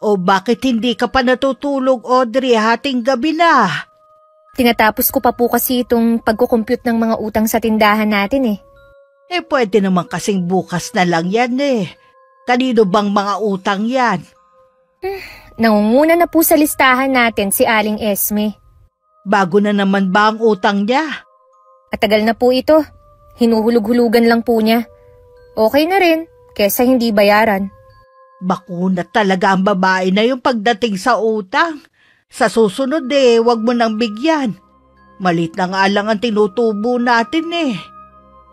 O bakit hindi ka pa natutulog, Audrey, hating gabi na? Tinatapos ko pa po kasi itong pagkukompute ng mga utang sa tindahan natin eh. Pwede naman kasing bukas na lang yan eh. Kanino bang mga utang yan? Nangunguna na po sa listahan natin si Aling Esme. Bago na naman ba ang utang niya? Matagal na po ito. Hinuhulog-hulugan lang po niya. Okay na rin, kesa hindi bayaran. Bakuna talaga ang babae na yung pagdating sa utang. Sa susunod wag mo nang bigyan. Malit na nga lang ang tinutubo natin eh.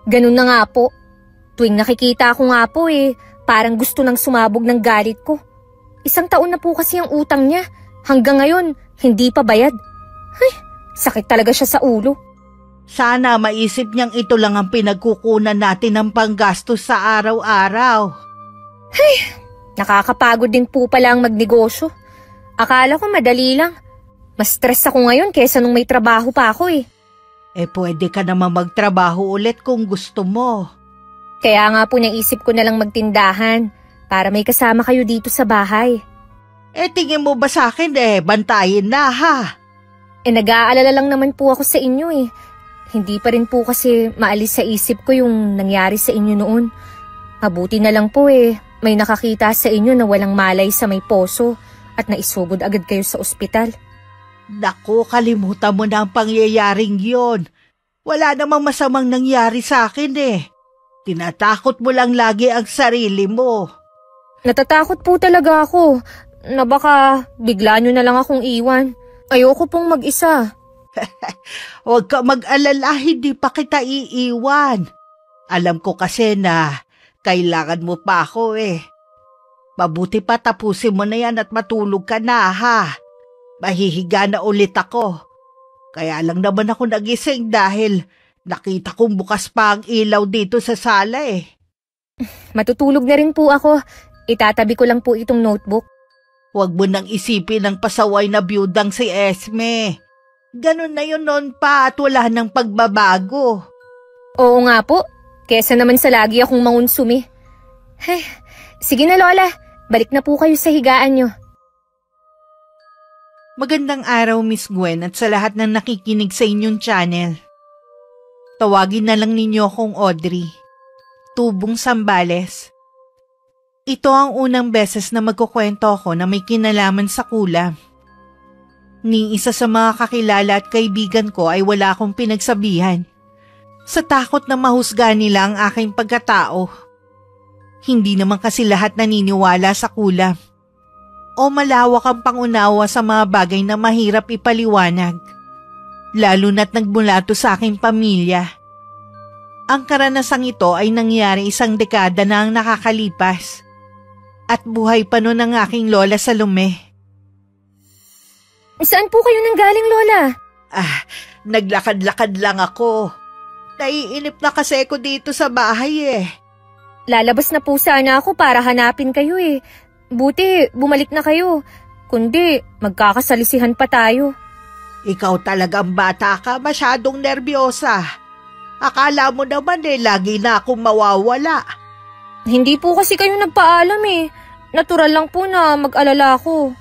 Ganun na nga po. Tuwing nakikita ko nga po parang gusto nang sumabog ng galit ko. 1 taon na po kasi ang utang niya. Hanggang ngayon, hindi pa bayad. Ay, sakit talaga siya sa ulo. Sana maisip niyang ito lang ang pinagkukunan natin ng panggastos sa araw-araw. Ay, nakakapagod din po pala ang magnegosyo. Akala ko madali lang. Mas stress ako ngayon kesa nung may trabaho pa ako eh. Pwede ka naman magtrabaho ulit kung gusto mo. Kaya nga po naisip ko na lang magtindahan para may kasama kayo dito sa bahay. Tingin mo ba sa akin bantayin na ha? Nag-aalala lang naman po ako sa inyo eh. Hindi pa rin po kasi maalis sa isip ko yung nangyari sa inyo noon. Mabuti na lang po may nakakita sa inyo na walang malay sa may poso at naisugod agad kayo sa ospital. Naku, kalimutan mo na ang pangyayaring yon. Wala namang masamang nangyari sa akin Tinatakot mo lang lagi ang sarili mo. Natatakot po talaga ako na baka bigla nyo na lang akong iwan. Ayoko pong mag-isa. Huwag ka mag-alala, hindi pa kita iiwan. Alam ko kasi na kailangan mo pa ako Mabuti pa tapusin mo na yan at matulog ka na ha. Mahihiga na ulit ako. Kaya lang naman ako nagising dahil nakita kong bukas pa ang ilaw dito sa sala Matutulog na rin po ako. Itatabi ko lang po itong notebook. Huwag mo nang isipin ang pasaway na biyudang si Esme. Ganun na yun noon pa at wala nang pagbabago. Oo nga po. Kesa naman sa lagi akong mangunsumi. Sige na Lola. Balik na po kayo sa higaan nyo. Magandang araw, Miss Gwen, at sa lahat ng nakikinig sa inyong channel. Tawagin na lang ninyo akong Audrey. Tubong Sambales. Ito ang unang beses na magkukwento ako na may kinalaman sa kulam. Ni isa sa mga kakilala at kaibigan ko ay wala akong pinagsabihan. Sa takot na mahusga nila ang aking pagkatao. Hindi naman kasi lahat naniniwala sa kulam. O malawak ang pangunawa sa mga bagay na mahirap ipaliwanag. Lalo na't nagmulato sa aking pamilya. Ang karanasang ito ay nangyari 1 dekada na ang nakakalipas. At buhay pa noon ang aking lola Salome. Saan po kayo nanggaling, Lola? Naglakad-lakad lang ako. Naiinip na kasi ako dito sa bahay Lalabas na po sana ako para hanapin kayo Buti, bumalik na kayo. Kundi, magkakasalisihan pa tayo. Ikaw talagang bata ka, masyadong nervyosa. Akala mo naman lagi na akong mawawala. Hindi po kasi kayo nagpaalam Natural lang po na mag-alala ako.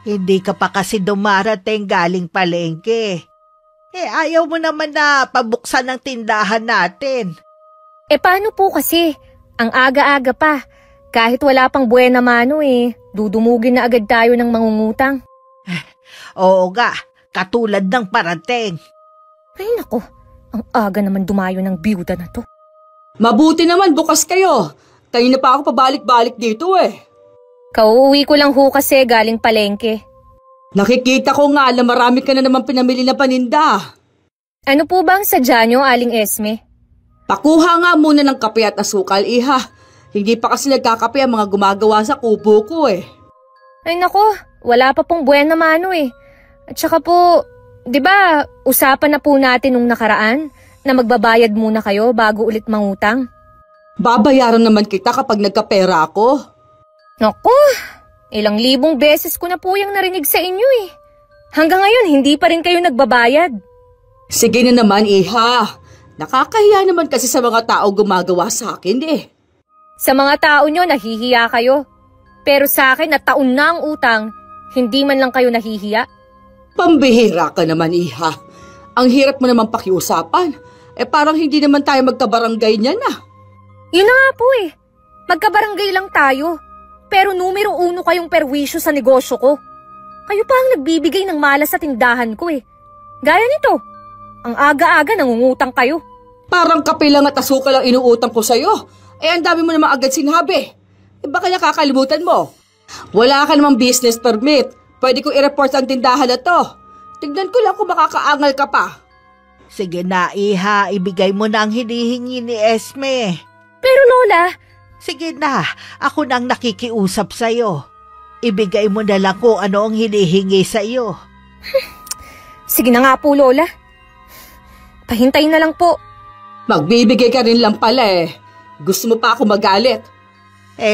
Hindi ka pa kasi dumarating galing palengke. Ayaw mo naman na pabuksan ang tindahan natin. Paano po kasi? Ang aga-aga pa. Kahit wala pang buena mano dudumugin na agad tayo ng mangungutang. Oo nga, katulad ng parating. Ay nako, ang aga naman dumayo ng biyuda na to. Mabuti naman bukas kayo. Kanina pa ako pabalik-balik dito Kauuwi ko lang ho kasi galing palengke. Nakikita ko nga na marami ka na naman pinamili na paninda. Ano po ba ang sadya nyo, Aling Esme? Pakuha nga muna ng kape at asukal, iha. Hindi pa kasi nagkakape ang mga gumagawa sa kubo ko Ay nako, wala pa pong buena mano At saka po, di ba usapan na po natin nung nakaraan na magbabayad muna kayo bago ulit mangutang? Babayaran naman kita kapag nagkapera ako. Naku, ilang libong beses ko na po yung narinig sa inyo Hanggang ngayon, hindi pa rin kayo nagbabayad. Sige na naman, iha. Nakakahiya naman kasi sa mga tao gumagawa sa akin Sa mga tao nyo, nahihiya kayo. Pero sa akin na taon na ang utang, hindi man lang kayo nahihiya. Pambihira ka naman, Iha. Ang hirap mo naman pakiusapan. Parang hindi naman tayo magkabarangay niyan ah. Yun na nga po eh. Magkabarangay lang tayo. Pero numero 1 kayong perwisyo sa negosyo ko. Kayo pa ang nagbibigay ng malas sa tindahan ko eh. Gaya nito, ang aga-aga nangungutang kayo. Parang kape lang at asukal ang inuutang ko sa'yo. Ang dami mo naman agad sinabi. Baka nakakalimutan mo. Wala ka namang business permit. Pwede kong i-report ang tindahan na to. Tignan ko lang kung makakaangal ka pa. Sige na, Iha, ibigay mo na ang hinihingi ni Esme. Pero Lola... Sige na, ako nang nakikiusap sa'yo. Ibigay mo na lang kung ano ang hinihingi sa'yo. Sige na nga po, Lola. Pahintayin na lang po. Magbibigay ka rin lang pala eh. Gusto mo pa ako magalit?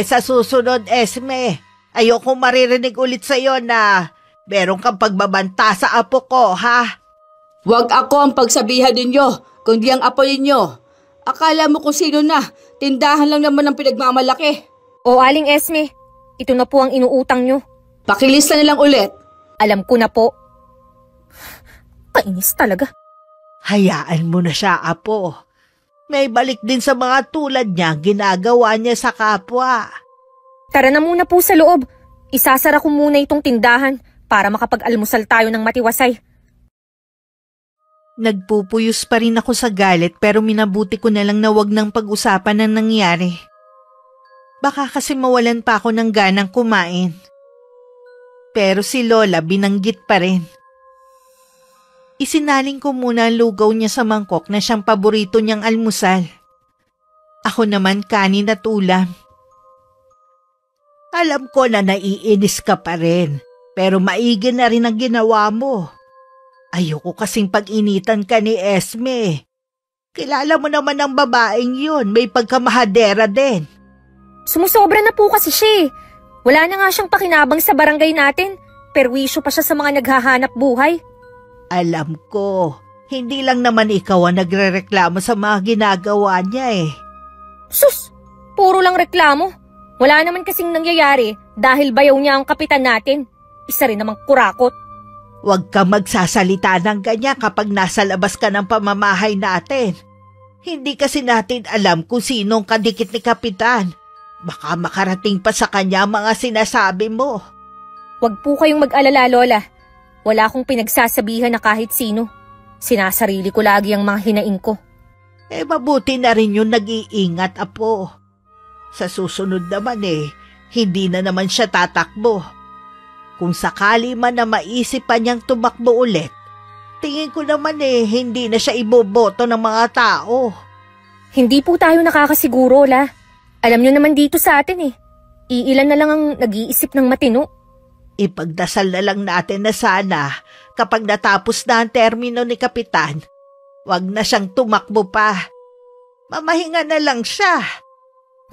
Sa susunod, Esme, ayoko maririnig ulit sa'yo na meron kang pagbabanta sa apo ko, ha? Huwag ako ang pagsabihan ninyo, kundi ang apo ninyo. Akala mo kung sino na, tindahan lang naman ang pinagmamalaki. O Aling Esme, ito na po ang inuutang nyo. Pakilista na lang ulit. Alam ko na po. Kainis talaga. Hayaan mo na siya, apo. May balik din sa mga tulad niya, ginagawa niya sa kapwa. Tara na muna po sa loob. Isasara ko muna itong tindahan para makapag-almusal tayo ng matiwasay. Nagpupuyos pa rin ako sa galit pero minabuti ko na lang na wag nang pag-usapan ang nangyari. Baka kasi mawalan pa ako ng ganang kumain. Pero si Lola binanggit pa rin. Isinaling ko muna ang lugaw niya sa mangkok na siyang paborito niyang almusal. Ako naman kanin at ulam. Alam ko na naiinis ka pa rin, pero maigi na rin ang ginawa mo. Ayoko kasing pag-initan ka ni Esme. Kilala mo naman ang babaeng yun, may pagkamahadera din. Sumusobra na po kasi siya eh. Wala na nga siyang pakinabang sa barangay natin, perwisyo pa siya sa mga naghahanap buhay. Alam ko, hindi lang naman ikaw ang nagrereklamo sa mga ginagawa niya eh. Sus! Puro lang reklamo. Wala naman kasing nangyayari dahil bayaw niya ang kapitan natin. Isa rin namang kurakot. Huwag kang magsasalita ng ganyan kapag nasa labas ka ng pamamahay natin. Hindi kasi natin alam kung sinong kadikit ni kapitan. Baka makarating pa sa kanya ang mga sinasabi mo. Huwag po kayong mag-alala, Lola. Wala akong pinagsasabihan na kahit sino. Sinasarili ko lagi ang mga hinaing ko. Mabuti na rin yung nag-iingat, apo. Sa susunod naman hindi na naman siya tatakbo. Kung sakali man na maisip pa niyang tumakbo ulit, tingin ko naman hindi na siya iboboto ng mga tao. Hindi po tayo nakakasiguro, La. Alam niyo naman dito sa atin iilan na lang ang nag-iisip ng matino. Ipagdasal na lang natin na sana kapag natapos na ang termino ni Kapitan, wag na siyang tumakbo pa. Mamahinga na lang siya.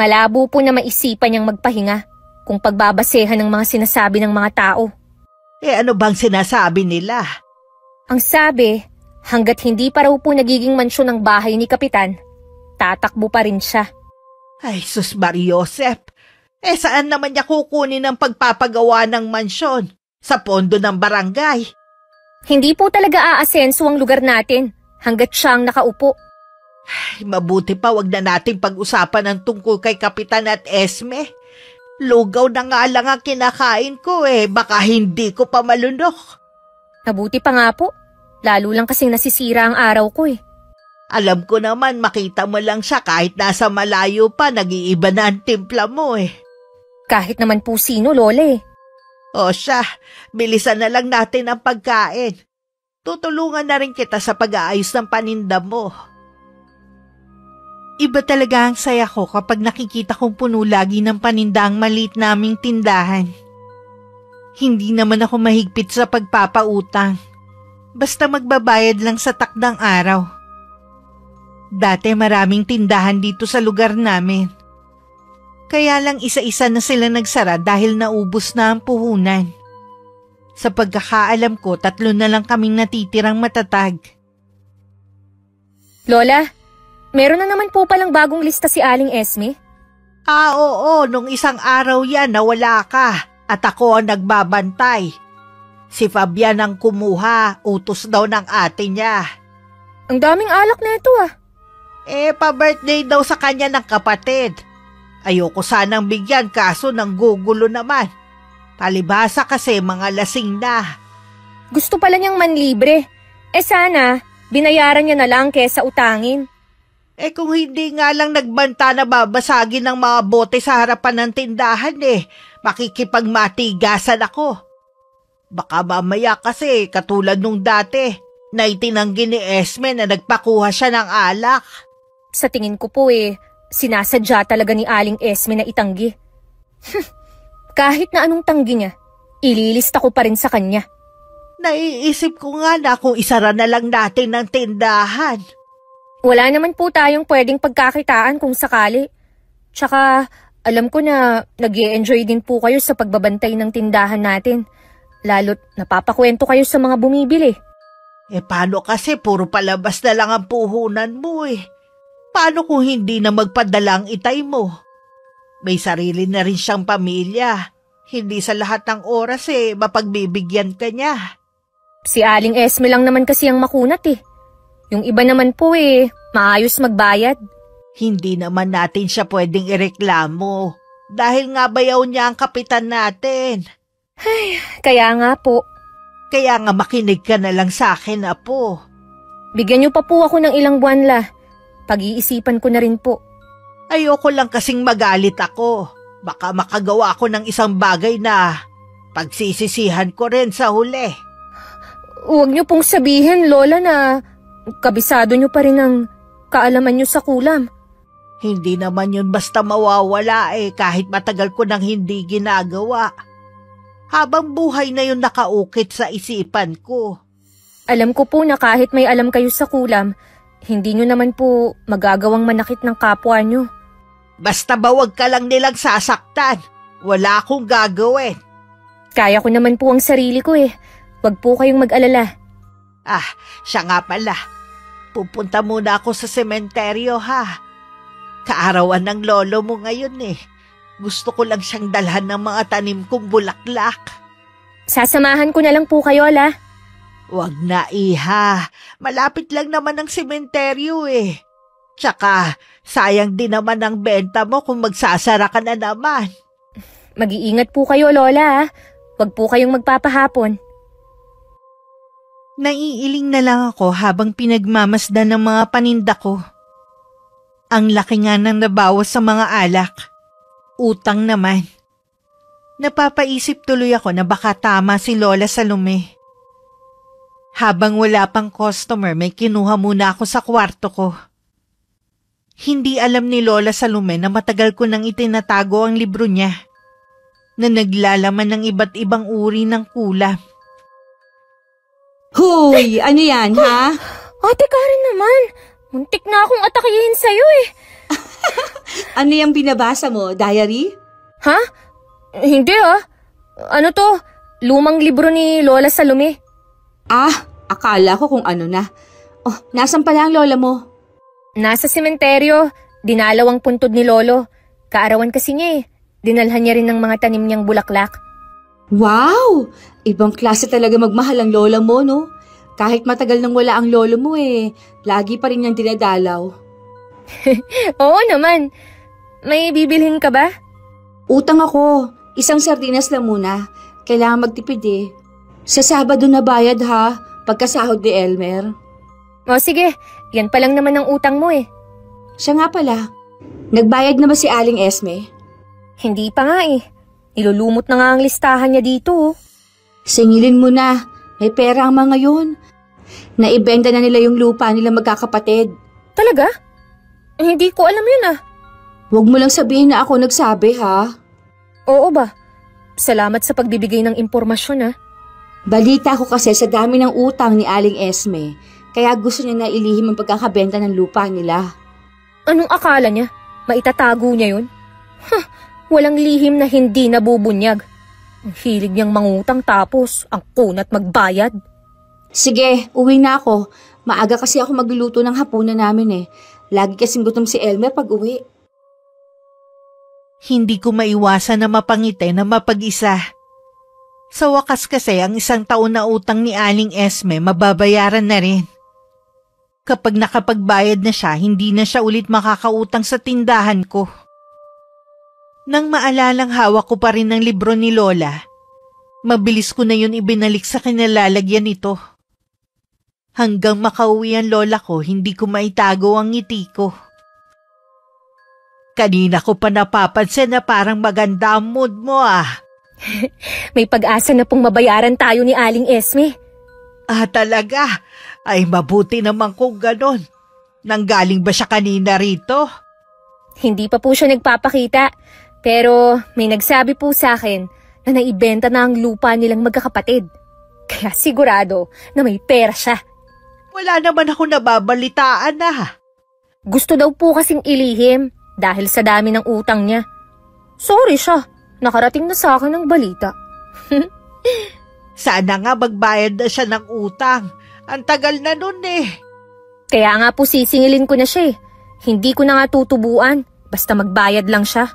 Malabo po na maisipan niyang magpahinga kung pagbabasehan ng mga sinasabi ng mga tao. Ano bang sinasabi nila? Ang sabi, hanggat hindi pa raw po nagiging mansyon ng bahay ni Kapitan, tatakbo pa rin siya. Ay, sus Mariosep. Saan naman niya kukunin ang pagpapagawa ng mansyon? Sa pondo ng barangay? Hindi po talaga aasenso ang lugar natin hanggat siya ang nakaupo. Ay, mabuti pa wag na natin pag-usapan ang tungkol kay Kapitan at Esme. Lugaw na nga lang ang kinakain ko baka hindi ko pa malunok. Mabuti pa nga po, lalo lang kasing nasisira ang araw ko Alam ko naman makita mo lang siya kahit nasa malayo pa nag-iiba na ang timpla mo Kahit naman po sino, Lola O siya, bilisan na lang natin ang pagkain. Tutulungan na rin kita sa pag-aayos ng paninda mo. Iba talaga ang saya ko kapag nakikita kong puno lagi ng paninda ang maliit naming tindahan. Hindi naman ako mahigpit sa pagpapautang. Basta magbabayad lang sa takdang araw. Dati maraming tindahan dito sa lugar namin. Kaya lang isa-isa na sila nagsara dahil naubos na ang puhunan. Sa pagkakaalam ko, 3 na lang kaming natitirang matatag. Lola, meron na naman po palang bagong lista si Aling Esme? Oo, nung isang araw yan nawala ka at ako ang nagbabantay. Si Fabian ang kumuha, utos daw ng ate niya. Ang daming alak na ito ah. Pa-birthday daw sa kanya ng kapatid. Ayoko sanang bigyan kaso nang gugulo naman. Palibhasa kasi mga lasing na. Gusto pala niyang manlibre. Sana, binayaran niya na lang kesa utangin. Kung hindi nga lang nagbanta na babasagin ng mga bote sa harapan ng tindahan makikipagmatigasan ako. Baka mamaya kasi katulad nung dati na itinanggi ni Esme na nagpakuha siya ng alak. Sa tingin ko po sinasadya talaga ni Aling Esme na itanggi. Kahit na anong tanggi niya, ililista ko pa rin sa kanya. Naiisip ko nga na kung isara na lang natin ng tindahan. Wala naman po tayong pwedeng pagkakitaan kung sakali. Tsaka alam ko na nag-i-enjoy din po kayo sa pagbabantay ng tindahan natin. Lalo't napapakwento kayo sa mga bumibili. Paano kasi puro palabas na lang ang puhunan mo Paano kung hindi na magpadala ang itay mo? May sarili na rin siyang pamilya. Hindi sa lahat ng oras mapagbibigyan ka niya. Si Aling Esme lang naman kasi ang makunat Yung iba naman po maayos magbayad. Hindi naman natin siya pwedeng ireklamo. Dahil nga bayaw niya ang kapitan natin. Ay, kaya nga po. Kaya nga makinig ka na lang sa akin, Apo. Bigyan niyo pa po ako ng ilang buwan Pag-iisipan ko na rin po. Ayoko lang kasing magalit ako. Baka makagawa ako ng isang bagay na pagsisisihan ko rin sa huli. Huwag niyo pong sabihin, Lola, na kabisado niyo pa rin ang kaalaman niyo sa kulam. Hindi naman yun basta mawawala kahit matagal ko nang hindi ginagawa. Habang buhay na yun nakaukit sa isipan ko. Alam ko po na kahit may alam kayo sa kulam, hindi nyo naman po magagawang manakit ng kapwa nyo. Basta ba wag ka lang nilang sasaktan. Wala akong gagawin. Kaya ko naman po ang sarili ko Wag po kayong mag-alala. Siya nga pala. Pupunta muna ako sa sementeryo Kaarawan ng lolo mo ngayon Gusto ko lang siyang dalhan ng mga tanim kong bulaklak. Sasamahan ko na lang po kayo, La. Wag na, Iha. Malapit lang naman ang sementeryo Tsaka, sayang din naman ang benta mo kung magsasara ka na naman. Mag-iingat po kayo, Lola. Wag po kayong magpapahapon. Naiiling na lang ako habang pinagmamasdan ng mga paninda ko. Ang laki nga nang nabawas sa mga alak. Utang naman. Napapaisip tuloy ako na baka tama si Lola Salome. Habang wala pang customer, may kinuha muna ako sa kwarto ko. Hindi alam ni Lola Salome na matagal ko nang itinatago ang libro niya, na naglalaman ng iba't ibang uri ng kulam. Hoy! Ano yan, ha? Ate Karen naman, muntik na akong atakihin sa'yo Ano yung binabasa mo, diary? Ha? Hindi Ano to? Lumang libro ni Lola Salome. Akala ko kung ano na. Nasan pala ang lola mo? Nasa sementeryo, dinalawang puntod ni Lolo. Kaarawan kasi niya Dinalhan niya rin ng mga tanim niyang bulaklak. Wow! Ibang klase talaga magmahal ang lola mo, no? Kahit matagal nang wala ang lolo mo lagi pa rin niyang dinadalaw. Oo naman. May bibilhin ka ba? Utang ako. Isang sardinas lang muna. Kailangan magtipid Sa Sabado na bayad pagkasahod ni Elmer. Sige, yan pa lang naman ang utang mo Siya nga pala. Nagbayad na ba si Aling Esme? Hindi pa nga Nilulumot na nga ang listahan niya dito Singilin mo na. May pera ang mga yun. Naibenta na nila yung lupa nila magkakapatid. Talaga? Hindi ko alam yun Huwag mo lang sabihin na ako nagsabi Oo ba? Salamat sa pagbibigay ng impormasyon Balita ko kasi sa dami ng utang ni Aling Esme, kaya gusto niya na ilihim ang pagkakabenta ng lupa nila. Anong akala niya? Maitatago niya yun? Walang lihim na hindi nabubunyag. Ang hilig niyang mangutang tapos ang kunat magbayad. Sige, uwi na ako. Maaga kasi ako magluluto ng hapunan namin Lagi kasing gutom si Elmer pag uwi. Hindi ko maiwasan na mapangiti na mapag-isa. Sa wakas kasi ang 1 taon na utang ni Aling Esme mababayaran na rin. Kapag nakapagbayad na siya, hindi na siya ulit makakautang sa tindahan ko. Nang maalalang hawak ko pa rin ng libro ni Lola, mabilis ko na yun ibinalik sa kinalalagyan nito. Hanggang makauwi ang lola ko, hindi ko maitago ang ngiti ko. Kanina ko pa napapansin na parang maganda ang mood mo ah. May pag-asa na pong mabayaran tayo ni Aling Esme. Ah, talaga? Ay, mabuti naman kung ganon. Nanggaling ba siya kanina rito? Hindi pa po siya nagpapakita, pero may nagsabi po sa akin na naibenta na ang lupa nilang magkakapatid. Kaya sigurado na may pera siya. Wala naman ako nababalitaan na. Gusto daw po kasing ilihim dahil sa dami ng utang niya. Sorry siya, nakarating na sa akin ang balita. Sana nga magbayad na siya ng utang. Ang tagal na nun eh. Kaya nga po sisingilin ko na siya eh. Hindi ko na nga tutubuan, basta magbayad lang siya.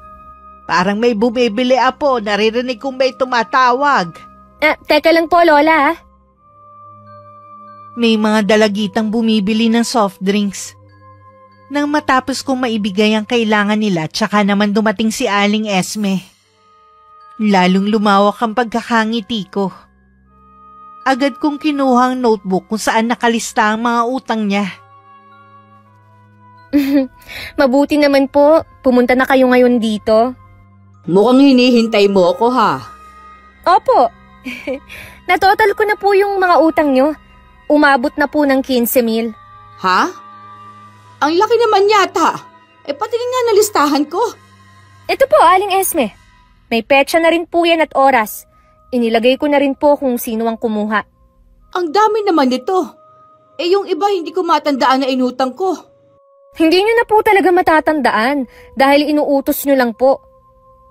Parang may bumibili apo, naririnig kong may tumatawag. Teka lang po Lola. May mga dalagitang bumibili ng soft drinks. Nang matapos kong maibigay ang kailangan nila, tsaka naman dumating si Aling Esme. Lalong lumawak ang pagkakangiti ko. Agad kong kinuha ang notebook kung saan nakalista ang mga utang niya. Mabuti naman po, pumunta na kayo ngayon dito. Mukhang hinihintay mo ako ha. Opo, natotal ko na po yung mga utang nyo. Umabot na po ng 15,000. Ha? Ang laki naman yata. Patingin nga na listahan ko. Ito po, Aling Esme. May petsa na rin po yan at oras. Inilagay ko na rin po kung sino ang kumuha. Ang dami naman nito. Yung iba hindi ko matandaan na inutang ko. Hindi nyo na po talaga matatandaan dahil inuutos nyo lang po.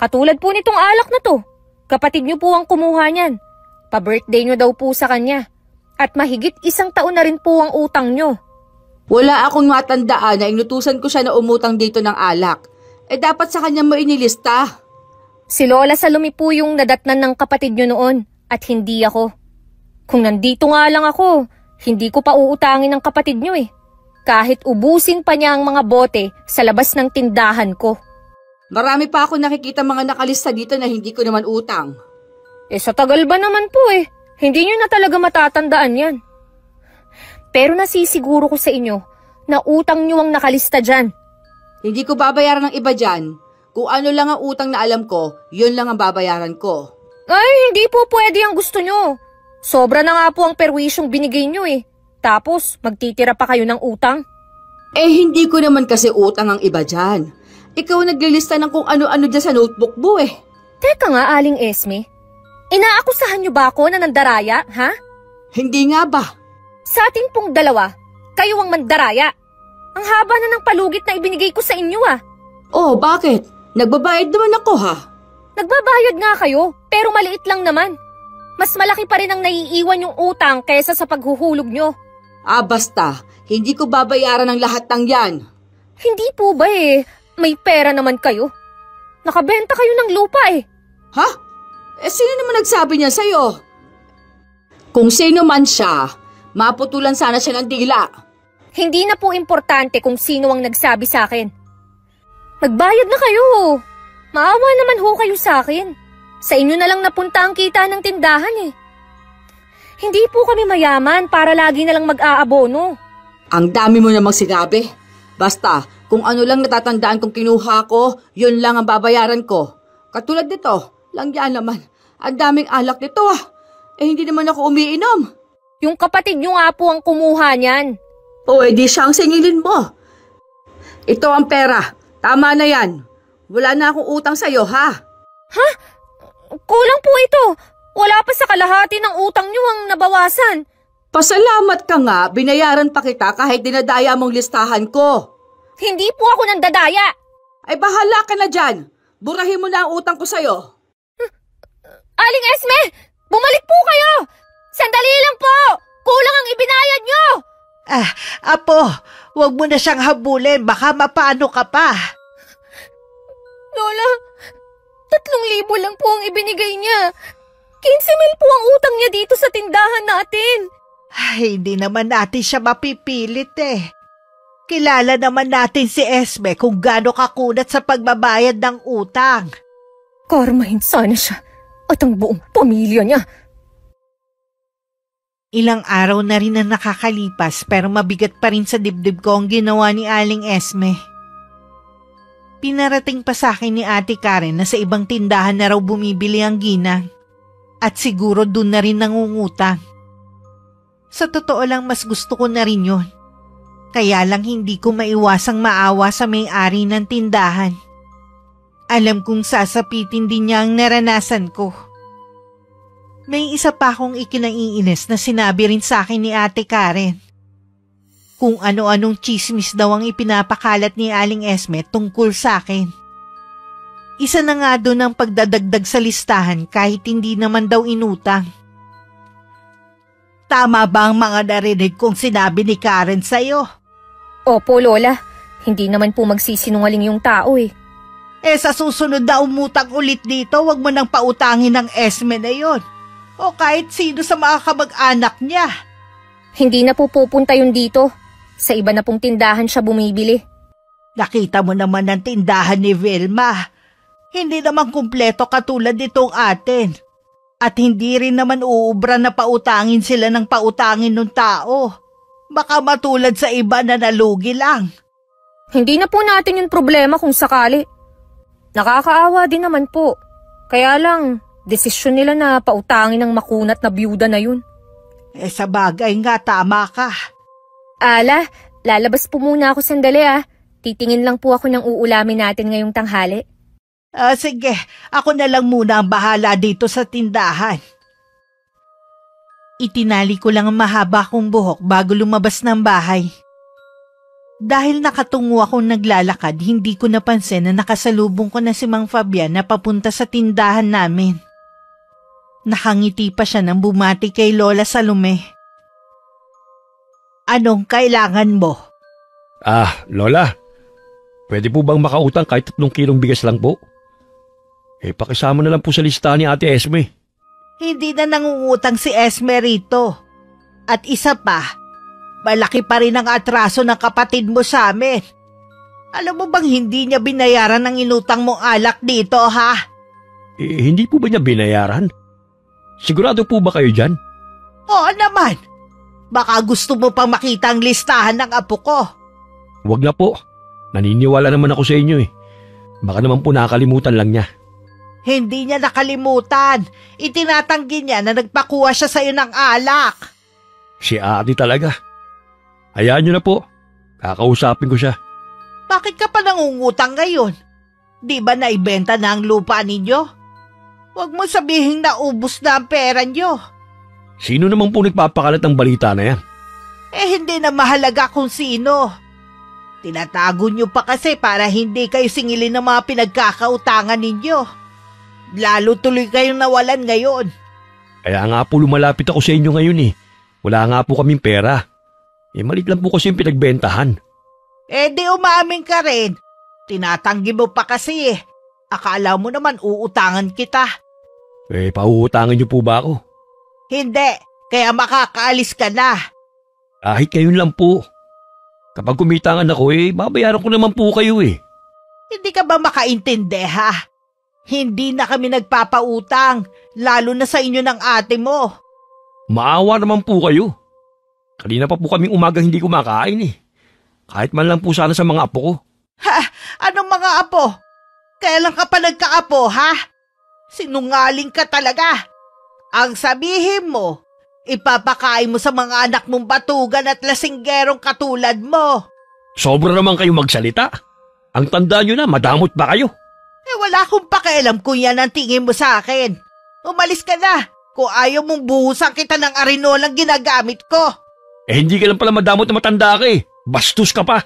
Katulad po nitong alak na to. Kapatid nyo po ang kumuha niyan. Pa-birthday nyo daw po sa kanya. At mahigit 1 taon na rin po ang utang nyo. Wala akong matandaan na inutusan ko siya na umutang dito ng alak. Dapat sa kanya mo inilista. Si Lola Salome po yung nadatnan ng kapatid nyo noon at hindi ako. Kung nandito nga lang ako, hindi ko pa uutangin ng kapatid nyo eh. Kahit ubusin pa niya ang mga bote sa labas ng tindahan ko. Marami pa ako nakikita mga nakalista dito na hindi ko naman utang. Sa tagal ba naman po eh. Hindi nyo na talaga matatandaan yan. Pero nasisiguro ko sa inyo na utang nyo ang nakalista dyan. Hindi ko babayaran ng iba dyan. Kung ano lang ang utang na alam ko, yun lang ang babayaran ko. Ay, hindi po pwede ang gusto nyo. Sobra na nga po ang perwisyong binigay nyo eh. Tapos, magtitira pa kayo ng utang? Hindi ko naman kasi utang ang iba dyan. Ikaw naglilista ng kung ano-ano dyan sa notebook mo eh. Teka nga, Aling Esme. Inaakusahan niyo ba ako na nandaraya, ha? Hindi nga ba? Sa ating pong dalawa, kayo ang mandaraya. Ang haba na ng palugit na ibinigay ko sa inyo ah. Oh, bakit? Nagbabayad naman ako ha. Nagbabayad nga kayo, pero maliit lang naman. Mas malaki pa rin ang naiiwan yung utang kaysa sa paghuhulog nyo. Basta. Hindi ko babayaran ang lahat ng yan. Hindi po ba eh? May pera naman kayo. Nakabenta kayo ng lupa eh. Ha? Sino naman nagsabi niya sa'yo? Kung sino man siya, maputulan sana siya ng dila. Hindi na po importante kung sino ang nagsabi sa akin. Magbayad na kayo. Maawa naman ho kayo sa akin. Sa inyo na lang napunta ang kita ng tindahan eh. Hindi po kami mayaman para lagi na lang mag-aabono. Ang dami mo namang sinabi. Basta, kung ano lang natatandaan kong kinuha ko, yun lang ang babayaran ko. Katulad nito, lang yan naman. Ang daming alak nito ah. Hindi naman ako umiinom. Yung kapatid nyo nga po ang kumuha niyan. Di siyang singilin mo. Ito ang pera. Tama na yan. Wala na akong utang sa'yo, ha? Ha? Kulang po ito. Wala pa sa kalahati ng utang nyo ang nabawasan. Pasalamat ka nga, binayaran pa kita kahit dinadaya mong listahan ko. Hindi po ako nandadaya. Bahala ka na dyan. Burahin mo na ang utang ko sa'yo. Aling Esme, bumalik po kayo. Sandali lang po. Kulang ang ibinayad nyo. Apo, wag mo na siyang habulin. Baka mapano ka pa. Lola, 3,000 lang po ang ibinigay niya. 15,000 po ang utang niya dito sa tindahan natin. Ay, hindi naman natin siya mapipilit eh. Kilala naman natin si Esme kung gaano kakunat sa pagbabayad ng utang. Karmahin sana siya at ang buong pamilya niya. Ilang araw na rin ang nakakalipas pero mabigat pa rin sa dibdib ko ang ginawa ni Aling Esme. Pinarating pa sa akin ni Ate Karen na sa ibang tindahan na raw bumibili ang ginang at siguro dun na rin nangungutang. Sa totoo lang mas gusto ko na rin yun. Kaya lang hindi ko maiwasang maawa sa may-ari ng tindahan. Alam kong sasapitin din niya ang naranasan ko. May isa pa akong ikinaiinis na sinabi rin sa akin ni Ate Karen. Kung ano-anong chismis daw ang ipinapakalat ni Aling Esme tungkol sa akin. Isa na nga doon ang pagdadagdag sa listahan kahit hindi naman daw inutang. Tama ba ang mga narinig kong sinabi ni Karen sa'yo? Opo, Lola. Hindi naman po magsisinungaling yung tao eh. Sa susunod na umutang ulit dito, wag mo nang pautangin ng Esme na yon. O kahit sino sa mga kamag-anak niya. Hindi na po pupunta yun dito. Sa iba na pong tindahan siya bumibili. Nakita mo naman ang tindahan ni Vilma. Hindi naman kumpleto katulad nitong atin. At hindi rin naman uubra na pautangin sila ng pautangin ng tao. Baka matulad sa iba na nalugi lang. Hindi na po natin yung problema kung sakali. Nakakaawa din naman po. Kaya lang, desisyon nila na pautangin ng makunat na byuda na yun. Sa bagay nga, tama ka. Ala, lalabas po muna ako sandali ah. Titingin lang po ako ng uulamin natin ngayong tanghali. Sige, ako na lang muna ang bahala dito sa tindahan. Itinali ko lang ang mahaba kong buhok bago lumabas ng bahay. Dahil nakatungo akong naglalakad, hindi ko napansin na nakasalubong ko na si Mang Fabian na papunta sa tindahan namin. Nakangiti pa siya nang bumati kay Lola Salome. Anong kailangan mo? Lola, pwede po bang makautang kahit 3 kilong bigas lang po? Pakisama na lang po sa listahan ni Ate Esme. Hindi na nangungutang si Esme rito. At isa pa, malaki pa rin ang atraso ng kapatid mo sa amin. Alam mo bang hindi niya binayaran ang inutang mong alak dito, ha? Hindi po ba niya binayaran? Sigurado po ba kayo dyan? Oo naman. Baka gusto mo pang makita ang listahan ng apo ko. Huwag na po. Naniniwala naman ako sa inyo eh. Baka naman po nakakalimutan lang niya. Hindi niya nakalimutan. Itinatanggi niya na nagpakuha siya sa iyo ng alak. Si Ate talaga. Hayaan niyo na po. Kakausapin ko siya. Bakit ka pa nangungutang ngayon? Di ba naibenta na ang lupa ninyo? Huwag mo sabihin na ubos na ang pera niyo. Sino naman po nagpapakalat ng balita na yan? Hindi na mahalaga kung sino. Tinatago niyo pa kasi para hindi kayo singilin ng mga pinagkakautangan ninyo. Lalo tuloy kayong nawalan ngayon. Kaya nga po lumalapit ako sa inyo ngayon eh. Wala nga po kaming pera. Malit lang po kasi yung pinagbentahan. Di umamin ka rin. Tinatanggi mo pa kasi eh. Akala mo naman uutangan kita. Pauutangin niyo po ba ako? Hindi, kaya makakaalis ka na. Kahit kayo lang po. Kapag kumitangan ako babayaran ko naman po kayo eh. Hindi ka ba makaintindi ha? Hindi na kami nagpapautang, lalo na sa inyo ng ate mo. Maawa naman po kayo. Kanina pa po kaming umagang hindi kumakain eh. Kahit man lang po sana sa mga apo ko. Ha? Anong mga apo? Kailan ka pa nagkaapo ha? Sinungaling ka talaga. Ang sabihin mo, ipapakain mo sa mga anak mong batugan at lasinggerong katulad mo. Sobra naman kayo magsalita. Ang tanda nyo na, madamot ba kayo? Wala akong pakialam kung yan ang tingin mo sa akin. Umalis ka na kung ayaw mong buhusan kita ng arinolang ginagamit ko. Hindi ka lang pala madamot na matanda ka eh. Bastos ka pa.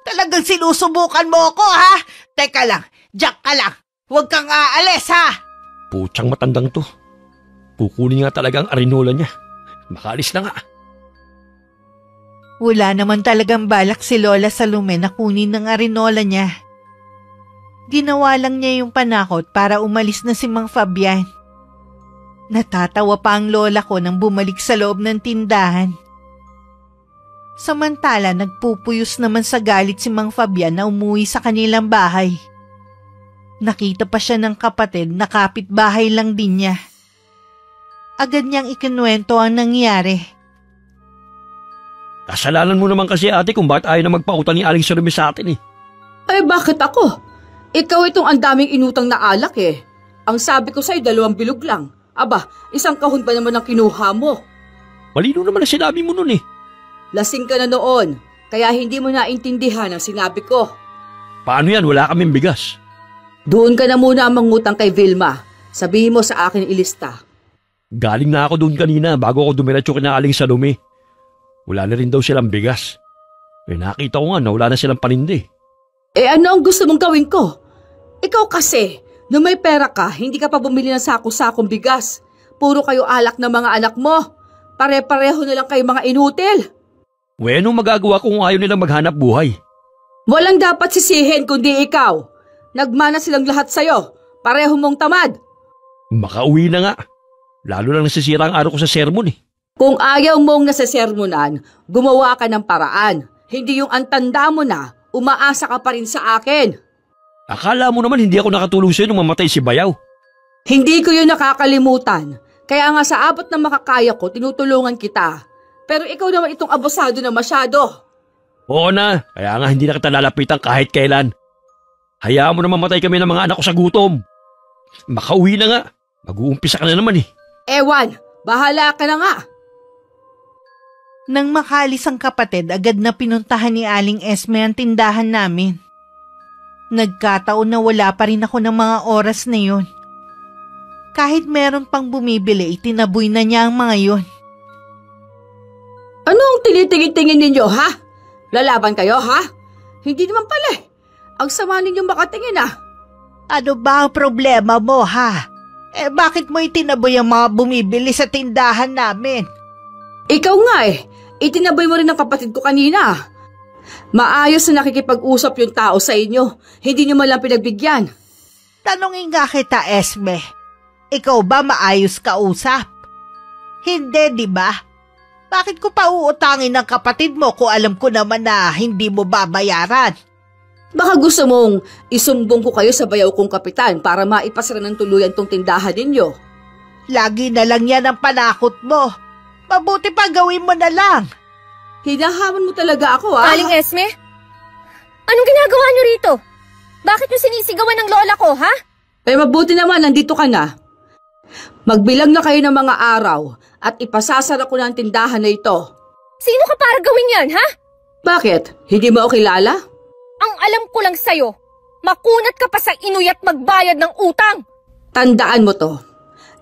Talagang sinusubukan mo ako ha? Teka lang, diyak ka lang. Huwag kang aalis ha. Putsang matandang to. Kukunin nga talaga ang arinola niya. Makaalis na nga. Wala naman talagang balak si Lola Salome na kunin ng arinola niya. Ginawa lang niya yung panakot para umalis na si Mang Fabian. Natatawa pa ang lola ko nang bumalik sa loob ng tindahan. Samantala, nagpupuyos naman sa galit si Mang Fabian na umuwi sa kanilang bahay. Nakita pa siya ng kapatid na kapitbahay lang din niya. Agad niyang ikinuwento ang nangyari. Kasalanan mo naman kasi ate kung bakit ayaw na magpautang ni Aling Salome sa atin eh. Ay bakit ako? Ikaw itong ang daming inutang na alak eh. Ang sabi ko sa'yo 2 bilog lang. Aba, 1 kahon ba naman ang kinuha mo? Malino naman ang sinabi mo nun eh. Lasing ka na noon, kaya hindi mo naintindihan ang sinabi ko. Paano yan? Wala kaming bigas. Doon ka na muna ang mangutang kay Vilma. Sabihin mo sa akin ilista. Galing na ako doon kanina bago ako dumiretso kina Aling Salome. Wala na rin daw silang bigas. Eh nakita ko nga na wala na silang panindi. Eh ano ang gusto mong gawin ko? Ikaw kasi, nung may pera ka, hindi ka pa bumili ng sako-sakong bigas. Puro kayo alak ng mga anak mo. Pare-pareho na lang kayo mga inutil. Anong magagawa kung ayaw nilang maghanap buhay? Walang dapat sisihin kundi ikaw. Nagmana silang lahat sa'yo. Pareho mong tamad. Makauwi na nga. Lalo lang nasisira ang araw ko sa sermon eh. Kung ayaw mong nasasermonan, gumawa ka ng paraan. Hindi yung antanda mo na, umaasa ka pa rin sa akin. Akala mo naman hindi ako nakatulong sa'yo nung mamatay si Bayaw. Hindi ko yun nakakalimutan. Kaya nga sa abot na makakaya ko, tinutulungan kita. Pero ikaw naman itong abusado na masyado. Oo na, kaya nga hindi na kita lalapitan kahit kailan. Hayaan mo na mamatay kami ng mga anak ko sa gutom. Makauwi na nga. Mag-uumpisa ka na naman eh. Ewan, bahala ka na nga. Nang makalis ang kapatid, agad na pinuntahan ni Aling Esme ang tindahan namin. Nagkataon na wala pa rin ako ng mga oras na yun. Kahit meron pang bumibili, itinaboy na niya ang mga yun. Anong tinitingin-tingin ninyo, ha? Lalaban kayo, ha? Hindi naman pala eh. Ang sama ninyong makatingin, ah. Ano ba ang problema mo, ha? Bakit mo itinaboy ang mga bumibili sa tindahan namin? Ikaw nga eh. Itinaboy mo rin ang kapatid ko kanina. Maayos na nakikipag-usap yung tao sa inyo. Hindi nyo man lang pinagbigyan. Tanungin nga kita, Esme. Ikaw ba maayos kausap? Hindi, di ba? Bakit ko pa uutangin ng kapatid mo kung alam ko naman na hindi mo babayaran? Baka gusto mong isumbong ko kayo sa bayaw kong kapitan para maipasara ng tuluyan tong tindahan ninyo. Lagi na lang yan ang panakot mo. Mabuti pa gawin mo na lang. Hinahamon mo talaga ako, ah. Aling Esme? Anong ginagawa niyo rito? Bakit niyo sinisigawan ng lola ko, ha? Eh mabuti naman, nandito ka na. Magbilang na kayo ng mga araw at ipasasara ko na ang tindahan na ito. Sino ka para gawin yan, ha? Bakit? Hindi mo ako kilala? Ang alam ko lang sa'yo, makunat ka pa sa inuyat magbayad ng utang. Tandaan mo to.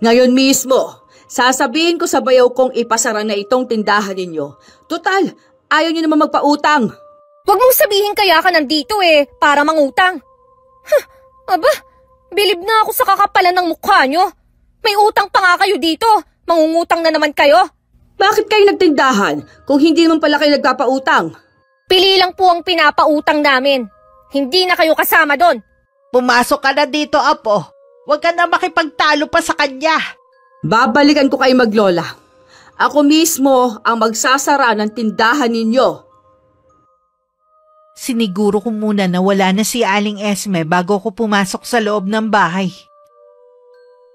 Ngayon mismo, sasabihin ko sa bayaw kong ipasara na itong tindahan ninyo. Total, ayaw niyo naman magpautang. Huwag mong sabihin kaya ka nandito para mangutang. Aba, bilib na ako sa kakapalan ng mukha nyo. May utang pa nga kayo dito, mangungutang na naman kayo. Bakit kayo nagtindahan kung hindi naman pala kayo nagpapautang? Pili lang po ang pinapautang namin. Hindi na kayo kasama doon. Pumasok ka na dito, Apo. Huwag ka na makipagtalo pa sa kanya. Babalikan ko kayo maglola. Ako mismo ang magsasara ng tindahan ninyo. Siniguro ko muna na wala na si Aling Esme bago ko pumasok sa loob ng bahay.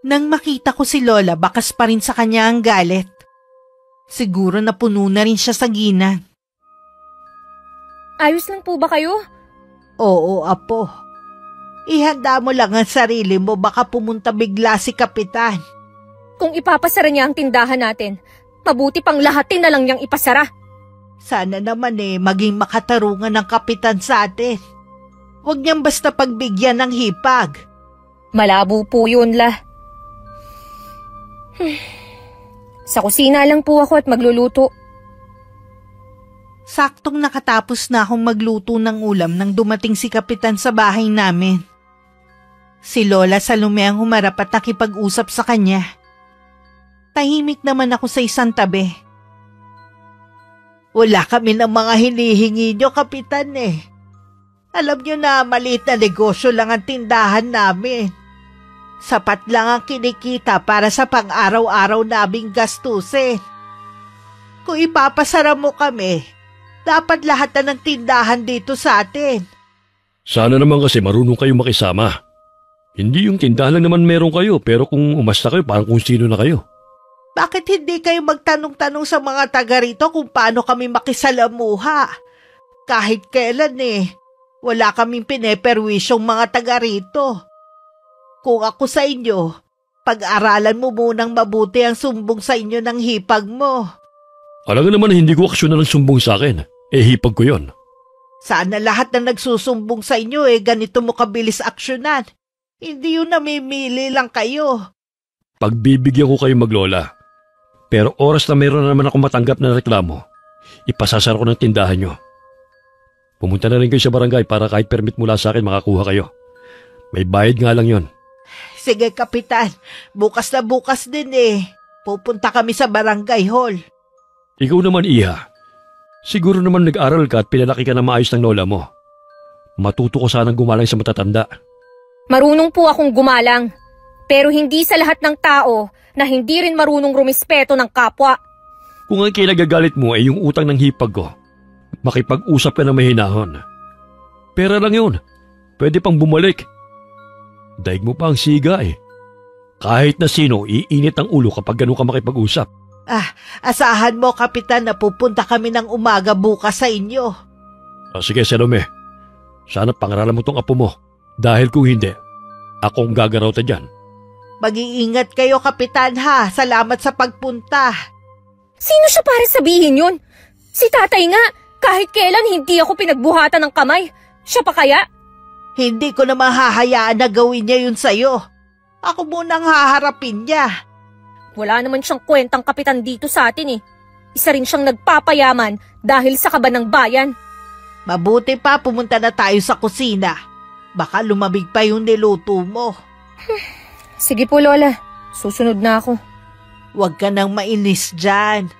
Nang makita ko si Lola, bakas pa rin sa kanya ang galit. Siguro napuno na rin siya sa ginang. Ayos lang po ba kayo? Oo, Apo. Ihanda mo lang ang sarili mo, baka pumunta bigla si Kapitan. Kung ipapasara niya ang tindahan natin, mabuti pang lahatin na lang niyang ipasara. Sana naman maging makatarungan ng Kapitan sa atin. Huwag niyang basta pagbigyan ng hipag. Malabo po yun, La. Sa kusina lang po ako at magluluto. Saktong nakatapos na akong magluto ng ulam nang dumating si Kapitan sa bahay namin. Si Lola Salome ang humarap at nakipag-usap sa kanya. Tahimik naman ako sa isang tabi. Wala kami ng mga hinihingi niyo, Kapitan Alam niyo na maliit na negosyo lang ang tindahan namin. Sapat lang ang kinikita para sa pang-araw-araw naming gastusin. Kung ipapasara mo kami, dapat lahat na ng tindahan dito sa atin. Sana naman kasi marunong kayo makisama. Hindi yung tindahan lang naman meron kayo, pero kung umasta kayo, parang kung sino na kayo. Bakit hindi kayo magtanong-tanong sa mga taga rito kung paano kami makisalamuha? Kahit kailan wala kaming pineperwisyong mga taga rito. Kung ako sa inyo, pag-aralan mo munang mabuti ang sumbong sa inyo ng hipag mo. Alam nga naman hindi ko aksyonan ng sumbong sa akin. Hipag ko yon. Sana lahat na nagsusumbong sa inyo ganito mo kabilis aksyonan. Hindi yun namimili lang kayo. Pagbibigyan ko kayo maglola. Pero oras na mayroon na naman ako matanggap na reklamo, ipasasara ko ng tindahan nyo. Pumunta na rin kayo sa barangay para kahit permit mula sa akin makakuha kayo. May bayad nga lang yon. Sige, Kapitan. Bukas na bukas din pupunta kami sa barangay hall. Ikaw naman, Iha. Siguro naman nag-aral ka at pinalaki ka na maayos ng lola mo. Matuto ko sanang gumalang sa matatanda. Marunong po akong gumalang, pero hindi sa lahat ng tao na hindi rin marunong rumispeto ng kapwa. Kung ang kinagagalit mo ay yung utang ng hipag ko, makipag-usap ka na mahinahon. Pera lang yun. Pwede pang bumalik. Daig mo pa ang siga Kahit na sino, iinit ang ulo kapag ganun ka makipag-usap. Asahan mo, Kapitan, na pupunta kami ng umaga bukas sa inyo. Sige, Salome. Sana pangaralan mo tong apo mo. Dahil kung hindi, akong gagarota dyan. Mag-iingat kayo, Kapitan, ha. Salamat sa pagpunta. Sino siya para sabihin yun? Si tatay nga, kahit kailan hindi ako pinagbuhatan ng kamay. Siya pa kaya? Hindi ko naman hahayaan na gawin niya yun sa'yo. Ako munang haharapin niya. Wala naman siyang kwentang kapitan dito sa atin Isa rin siyang nagpapayaman dahil sa kaba ng bayan. Mabuti pa pumunta na tayo sa kusina. Baka lumamig pa yung niluto mo. Sige po, Lola. Susunod na ako. Huwag ka nang mainis dyan.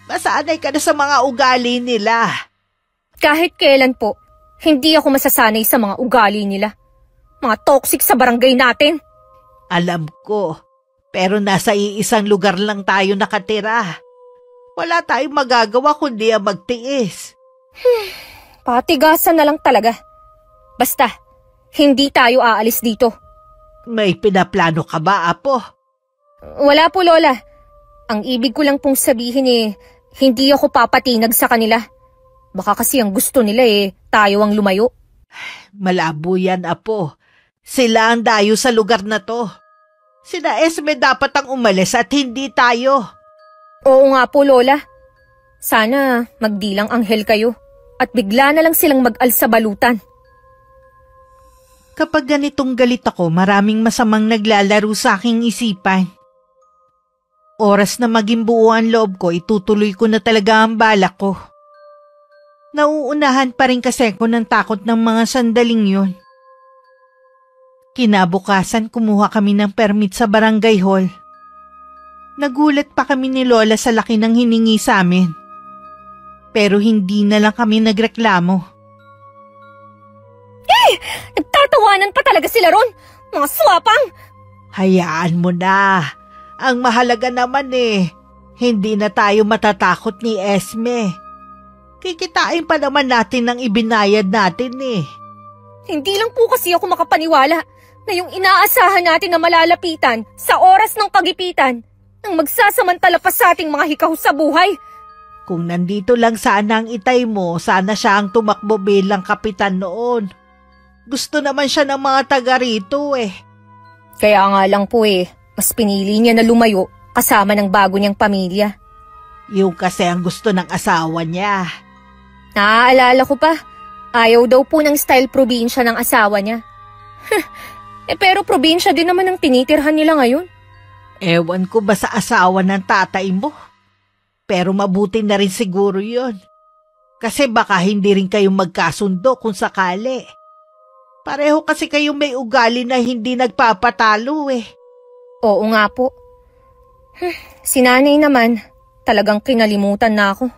Masanay ka na sa mga ugali nila. Kahit kailan po, hindi ako masasanay sa mga ugali nila. Mga toxic sa barangay natin. Alam ko, pero nasa iisang lugar lang tayo nakatira. Wala tayong magagawa kundi ang magtiis. Patigasan na lang talaga. Basta, hindi tayo aalis dito. May pinaplano ka ba, Apo? Wala po, Lola. Ang ibig ko lang pong sabihin hindi ako papatinag sa kanila. Baka kasi ang gusto nila tayo ang lumayo. Malabo yan, Apo. Sila ang dayo sa lugar na to. Sina Esme dapat ang umalis at hindi tayo. Oo nga po, Lola. Sana magdilang anghel kayo at bigla na lang silang mag-alsa balutan. Kapag ganitong galit ako, maraming masamang naglalaro sa aking isipan. Oras na maging buo ang loob ko, itutuloy ko na talaga ang balak ko. Nauunahan pa rin kasi ako ng takot ng mga sandaling yun. Kinabukasan kumuha kami ng permit sa barangay hall. Nagulat pa kami ni Lola sa laki ng hiningi sa amin. Pero hindi na lang kami nagreklamo. Nagtatawanan pa talaga sila ron, mga swapang! Hayaan mo na. Ang mahalaga naman hindi na tayo matatakot ni Esme. Kikitain pa naman natin ng ibinayad natin Hindi lang po kasi ako makapaniwala na yung inaasahan natin na malalapitan sa oras ng kagipitan ang magsasamantala pa sa ating mga hikaw sa buhay. Kung nandito lang sana ang itay mo, sana siya ang tumakbo bilang kapitan noon. Gusto naman siya ng mga taga rito Kaya nga lang po mas pinili niya na lumayo kasama ng bago niyang pamilya. Yung kasi ang gusto ng asawa niya. Naaalala ko pa, ayaw daw po ng style probinsya ng asawa niya. Pero probinsya din naman ang tinitirhan nila ngayon. Ewan ko ba sa asawa ng tatay mo? Pero mabuti na rin siguro yun. Kasi baka hindi rin kayo magkasundo kung sakali. Pareho kasi kayong may ugali na hindi nagpapatalo Oo nga po. Si nanay naman, talagang kinalimutan na ako.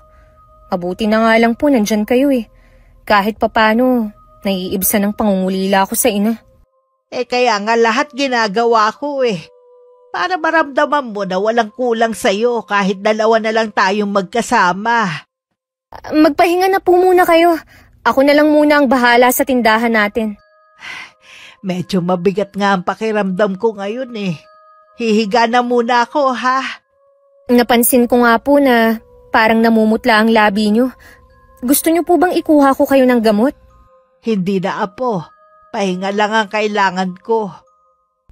Mabuti na nga lang po nandyan kayo Kahit papano, Naiibsan ng pangungulila ako sa ina. Kaya nga lahat ginagawa ko para maramdaman mo na walang kulang sa'yo kahit dalawa na lang tayong magkasama. Magpahinga na po muna kayo. Ako na lang muna ang bahala sa tindahan natin. Medyo mabigat nga ang pakiramdam ko ngayon Hihiga na muna ako, ha? Napansin ko nga po na parang namumutla ang labi nyo. Gusto nyo po bang ikuha ko kayo ng gamot? Hindi na, apo. Pahinga lang ang kailangan ko.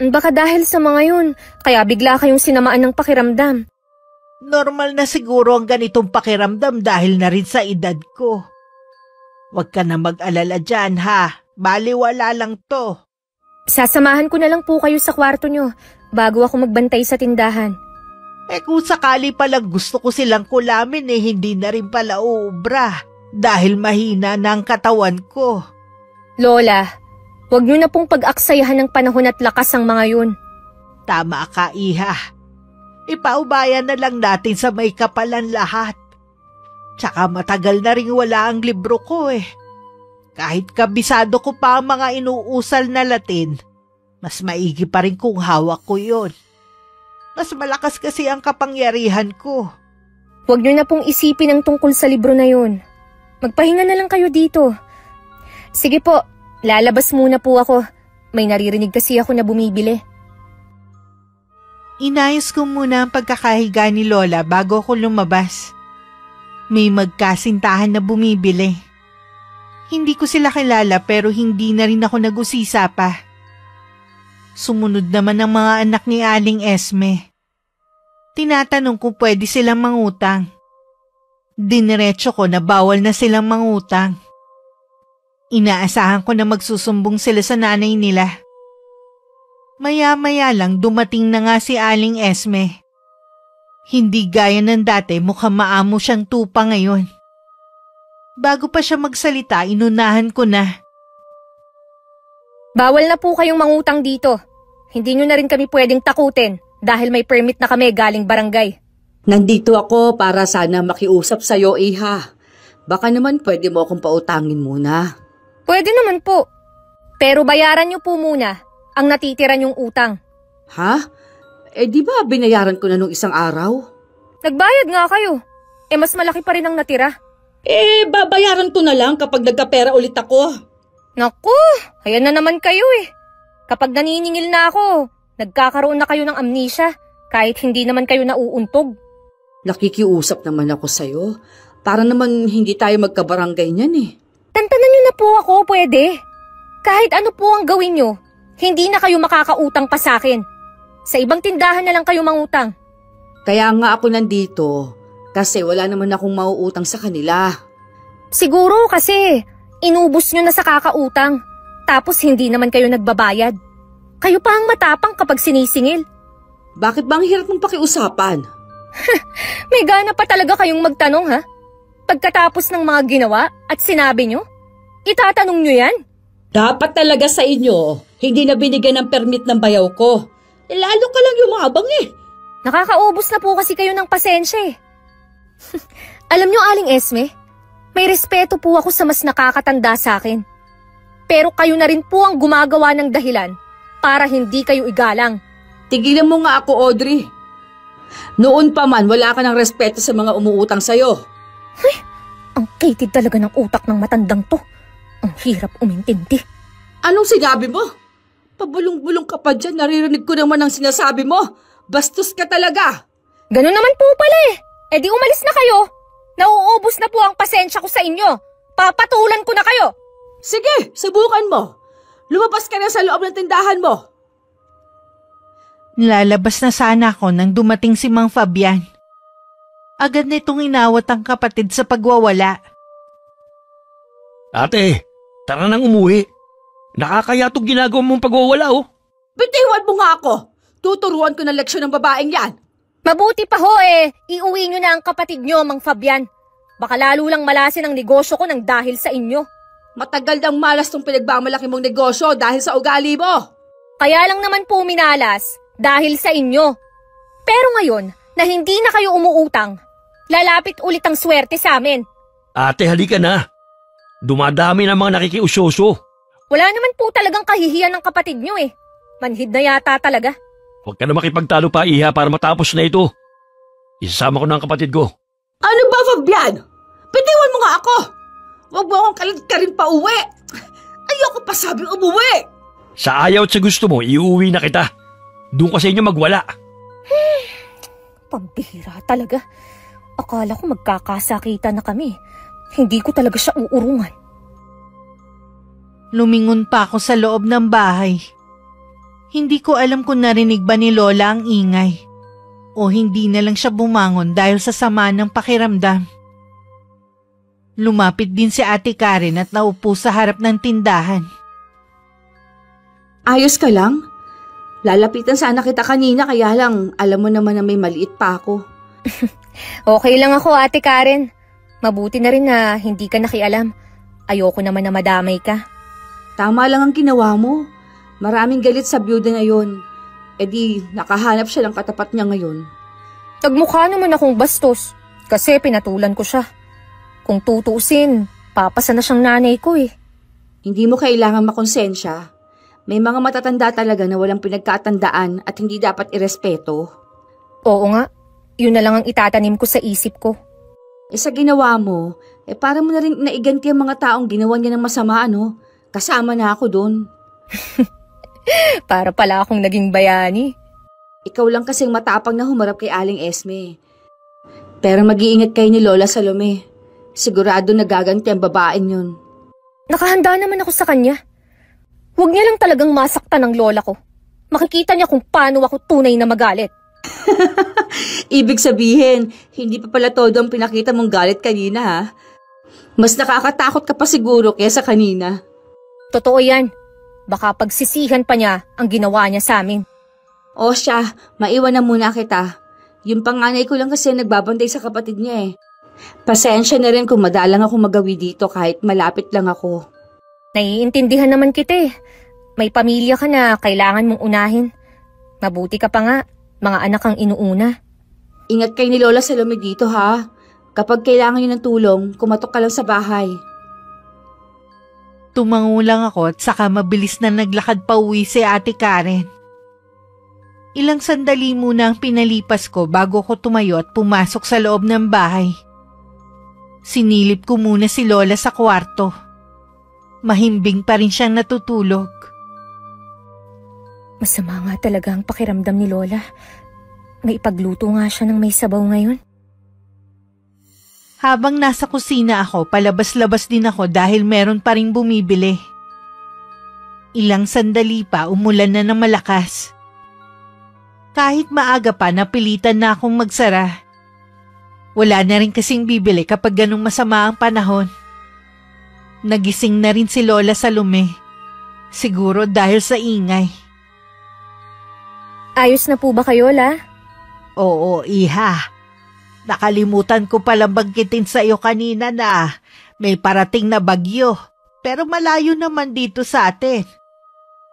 Baka dahil sa mga yun, kaya bigla kayong sinamaan ng pakiramdam. Normal na siguro ang ganitong pakiramdam dahil na rin sa edad ko. Huwag ka na mag-alala dyan, ha? Baliwala lang to. Sasamahan ko na lang po kayo sa kwarto nyo bago ako magbantay sa tindahan. Kung sakali palang gusto ko silang kulamin hindi na rin pala uubra dahil mahina na ang katawan ko. Lola, huwag nyo na pong pag-aksayahan ng panahon at lakas ang mga yun. Tama ka, Iha. Ipaubayan na lang natin sa may kapalan lahat. Tsaka matagal na rin wala ang libro ko Kahit kabisado ko pa ang mga inuusal na Latin, mas maigi pa rin kung hawak ko yon. Mas malakas kasi ang kapangyarihan ko. Huwag nyo na pong isipin ang tungkol sa libro na yun. Magpahinga na lang kayo dito. Sige po, lalabas muna po ako. May naririnig kasi ako na bumibili. Inayos ko muna ang pagkakahiga ni Lola bago ako lumabas. May magkasintahan na bumibili. Hindi ko sila kilala pero hindi na rin ako nag-usisa pa. Sumunod naman ang mga anak ni Aling Esme. Tinatanong kung pwede silang mangutang. Diniretso ko na bawal na silang mangutang. Inaasahan ko na magsusumbong sila sa nanay nila. Maya-maya lang dumating na nga si Aling Esme. Hindi gaya ng dati, mukhang maamo siyang tupa ngayon. Bago pa siya magsalita, inunahan ko na. Bawal na po kayong mangutang dito. Hindi nyo na rin kami pwedeng takutin dahil may permit na kami galing barangay. Nandito ako para sana makiusap sa'yo, Iha. Baka naman pwede mo akong pautangin muna. Pwede naman po. Pero bayaran nyo po muna ang natitira nyong utang. Ha? Di ba binayaran ko na nung isang araw? Nagbayad nga kayo. Mas malaki pa rin ang natira. Babayaran ko na lang kapag nagkapera ulit ako. Naku, ayan na naman kayo Kapag naniningil na ako, nagkakaroon na kayo ng amnesia kahit hindi naman kayo nauuntog. Nakikiusap naman ako sa'yo. Para naman hindi tayo magkabarangay niyan Tantanan nyo na po ako, pwede. Kahit ano po ang gawin nyo, hindi na kayo makakautang pa sa akin. Sa ibang tindahan na lang kayo mangutang. Kaya nga ako nandito kasi wala naman akong mauutang sa kanila. Siguro kasi inubos nyo na sa kakautang. Tapos hindi naman kayo nagbabayad. Kayo pa ang matapang kapag sinisingil. Bakit ba ang hirap mong pakiusapan? May gana pa talaga kayong magtanong, ha? Pagkatapos ng mga ginawa at sinabi nyo, itatanong nyo yan? Dapat talaga sa inyo, hindi na binigyan ng permit ng bayaw ko. Lalo ka lang yumabang Nakakaubos na po kasi kayo ng pasensya Alam nyo, Aling Esme, may respeto po ako sa mas nakakatanda sa akin. Pero kayo na rin po ang gumagawa ng dahilan para hindi kayo igalang. Tigilan mo nga ako, Audrey. Noon pa man, wala ka ng respeto sa mga umuutang sa'yo. Ang kitid talaga ng utak ng matandang to. Ang hirap umintindi. Anong sinabi mo? Pabulong-bulong ka pa dyan, naririnig ko naman ang sinasabi mo. Bastos ka talaga. Ganun naman po pala di umalis na kayo. Nauubos na po ang pasensya ko sa inyo. Papatulan ko na kayo. Sige, subukan mo. Lumabas ka na sa loob ng tindahan mo. Lalabas na sana ako nang dumating si Mang Fabian. Agad nitong inawat ang kapatid sa pagwawala. Ate, tara nang umuwi. Nakakaya itong ginagawa mong pagwawala Bitiwan mo nga ako. Tuturuan ko ng leksyon ng babaeng yan. Mabuti pa iuwi nyo na ang kapatid nyo, Mang Fabian. Baka lalo lang malasin ang negosyo ko nang dahil sa inyo. Matagal nang malas tong pinagmamalaki mong negosyo dahil sa ugali mo. Kaya lang naman po minalas dahil sa inyo. Pero ngayon na hindi na kayo umuutang, lalapit ulit ang swerte sa amin. Ate, halika na. Dumadami na mga nakikiusyoso. Wala naman po talagang kahihiyan ng kapatid nyo eh. Manhid na yata talaga. Huwag ka na makipagtalo pa, Iha, para matapos na ito. Isasama ko na ang kapatid ko. Ano ba, Fabian? Bitiwan mo nga ako! Huwag mo akong kalit-karin pa uwi! Ayoko pa sabing umuwi! Sa ayaw at sa gusto mo, iuwi na kita. Doon ka sa inyo magwala. Pambihira talaga. Akala ko magkakasakitan na kami. Hindi ko talaga siya uurungan. Lumingon pa ako sa loob ng bahay. Hindi ko alam kung narinig ba ni Lola ang ingay o hindi na lang siya bumangon dahil sa sama ng pakiramdam. Lumapit din si Ate Karen at naupo sa harap ng tindahan. Ayos ka lang? Lalapitan sana kita kanina kaya lang alam mo naman na may maliit pa ako. Okay lang ako, Ate Karen. Mabuti na rin na hindi ka nakialam. Ayoko naman na madamay ka. Tama lang ang ginawa mo. Maraming galit sa byuda ngayon. E di, nakahanap siya ng katapat niya ngayon. Nagmukha naman akong bastos kasi pinatulan ko siya. Kung tutuusin, papasa na siyang nanay ko eh. Hindi mo kailangan makonsensya. May mga matatanda talaga na walang pinagkatandaan at hindi dapat irespeto. Oo nga, yun na lang ang itatanim ko sa isip ko. Sa ginawa mo, para mo na rin naiganti ang mga taong ginawa niya ng masama, ano? Kasama na ako doon. Para pala akong naging bayani. Ikaw lang kasing matapang na humarap kay Aling Esme. Pero mag-iingat kayo ni Lola Salome. Sigurado nagaganti ang babaeng yun. Nakahanda naman ako sa kanya. Huwag niya lang talagang masaktan ng lola ko. Makikita niya kung paano ako tunay na magalit. Ibig sabihin, hindi pa pala todo ang pinakita mong galit kanina ha? Mas nakakatakot ka pa siguro kaysa kanina. Totoo yan. Baka pagsisihan pa niya ang ginawa niya sa amin. O siya, maiwan na muna kita. Yung panganay ko lang kasi nagbabantay sa kapatid niya eh. Pasensya na rin kung madalang ako magawi dito kahit malapit lang ako. Naiintindihan naman kita eh. May pamilya ka na kailangan mong unahin. Mabuti ka pa nga, mga anak ang inuuna. Ingat kayo ni Lola Salome dito ha. Kapag kailangan niyo ng tulong, kumatok ka lang sa bahay. Tumango lang ako at saka mabilis na naglakad pa uwi si Ate Karen. Ilang sandali muna ang pinalipas ko bago ko tumayo at pumasok sa loob ng bahay. Sinilip ko muna si Lola sa kwarto. Mahimbing pa rin siyang natutulog. Masama nga talaga ang pakiramdam ni Lola. May ipagluto nga siya ng may sabaw ngayon. Habang nasa kusina ako, palabas-labas din ako dahil meron pa ring bumibili. Ilang sandali pa, umulan na ng malakas. Kahit maaga pa, napilitan na akong magsara. Wala na rin kasing bibili kapag ganong masama ang panahon. Nagising na rin si Lola Salome. Siguro dahil sa ingay. Ayos na po ba kayo, La? Oo, Iha. Nakalimutan ko palang banggitin sa iyo kanina na may parating na bagyo. Pero malayo naman dito sa atin.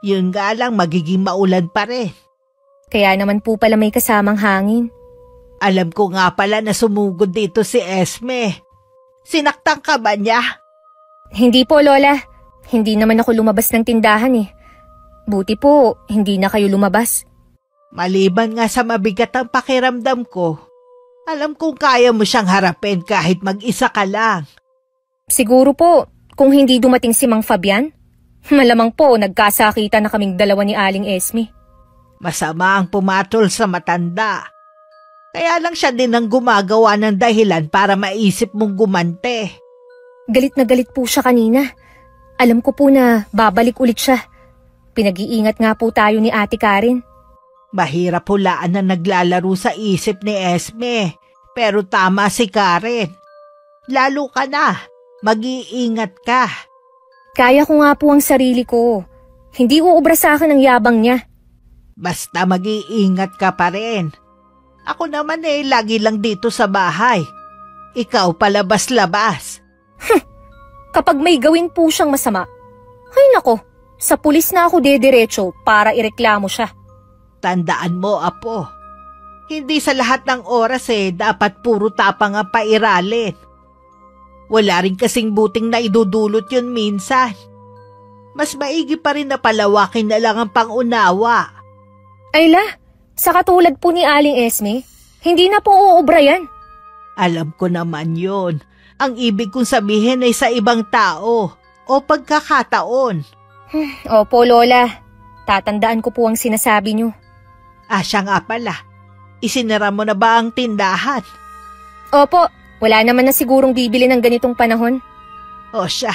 Yun nga lang, magiging maulan pa rin. Kaya naman po pala may kasamang hangin. Alam ko nga pala na sumugod dito si Esme. Sinaktan ka ba niya? Hindi po, Lola. Hindi naman ako lumabas ng tindahan eh. Buti po, hindi na kayo lumabas. Maliban nga sa mabigat ang pakiramdam ko, alam kong kaya mo siyang harapin kahit mag-isa ka lang. Siguro po, kung hindi dumating si Mang Fabian, malamang po nagkasakitan na kaming dalawa ni Aling Esme. Masama ang pumatol sa matanda. Kaya lang siya din ang gumagawa ng dahilan para maisip mong gumante. Galit na galit po siya kanina. Alam ko po na babalik ulit siya. Pinag-iingat nga po tayo ni Ate Karen. Mahirap hulaan na naglalaro sa isip ni Esme. Pero tama si Karen. Lalo ka na. Mag-iingat ka. Kaya ko nga po ang sarili ko. Hindi uubra sa akin ang yabang niya. Basta mag-iingat ka pa rin. Ako naman lagi lang dito sa bahay. Ikaw palabas-labas. Kapag may gawin po siyang masama, ay nako, sa pulis na ako dediretso para ireklamo siya. Tandaan mo, Apo. Hindi sa lahat ng oras dapat puro tapang ang pairalin. Wala rin kasing buting na idudulot yun minsan. Mas maigi pa rin na palawakin na lang ang pangunawa. Ayla, sa katulad po ni Aling Esme, hindi na po uubra yan. Alam ko naman yun. Ang ibig kong sabihin ay sa ibang tao o pagkakataon. Opo, Lola. Tatandaan ko po ang sinasabi niyo. Siya nga pala. Isinara mo na ba ang tindahan? Opo, wala naman na sigurong bibili ng ganitong panahon. O siya,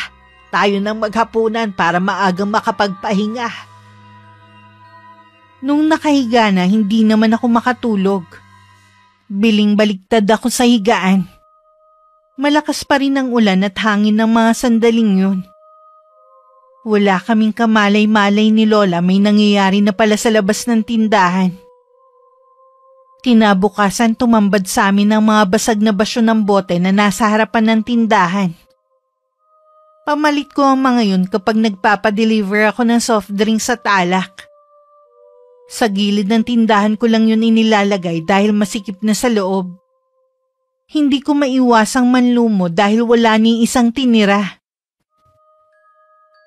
tayo nang maghapunan para maagang makapagpahinga. Nung nakahiga na, hindi naman ako makatulog. Biling-baliktad ako sa higaan. Malakas pa rin ang ulan at hangin ng mga sandaling yun. Wala kaming kamalay-malay ni Lola, may nangyayari na pala sa labas ng tindahan. Kinabukasan tumambad sa amin ang mga basag na basyo ng bote na nasa harapan ng tindahan. Pamalit ko ang mga yun kapag nagpapadeliver ako ng soft drinks at alak. Sa gilid ng tindahan ko lang yun inilalagay dahil masikip na sa loob. Hindi ko maiwasang manlumo dahil wala ni isang tinira.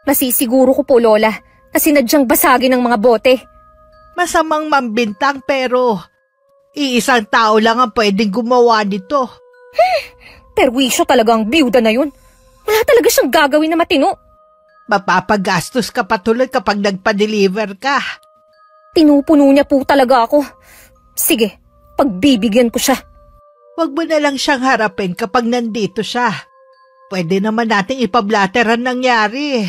Masisiguro ko po, Lola, na sinadyang basagin ng mga bote. Masamang mambintang pero iisang tao lang ang pwedeng gumawa nito. Perwisyo talaga ang biyuda na yun. Wala talaga siyang gagawin na matino. Mapapagastos ka patuloy kapag nagpa-deliver ka. Tinupuno niya po talaga ako. Sige, pagbibigyan ko siya. Huwag mo na lang siyang harapin kapag nandito siya. Pwede naman nating ipablatter ang nangyari.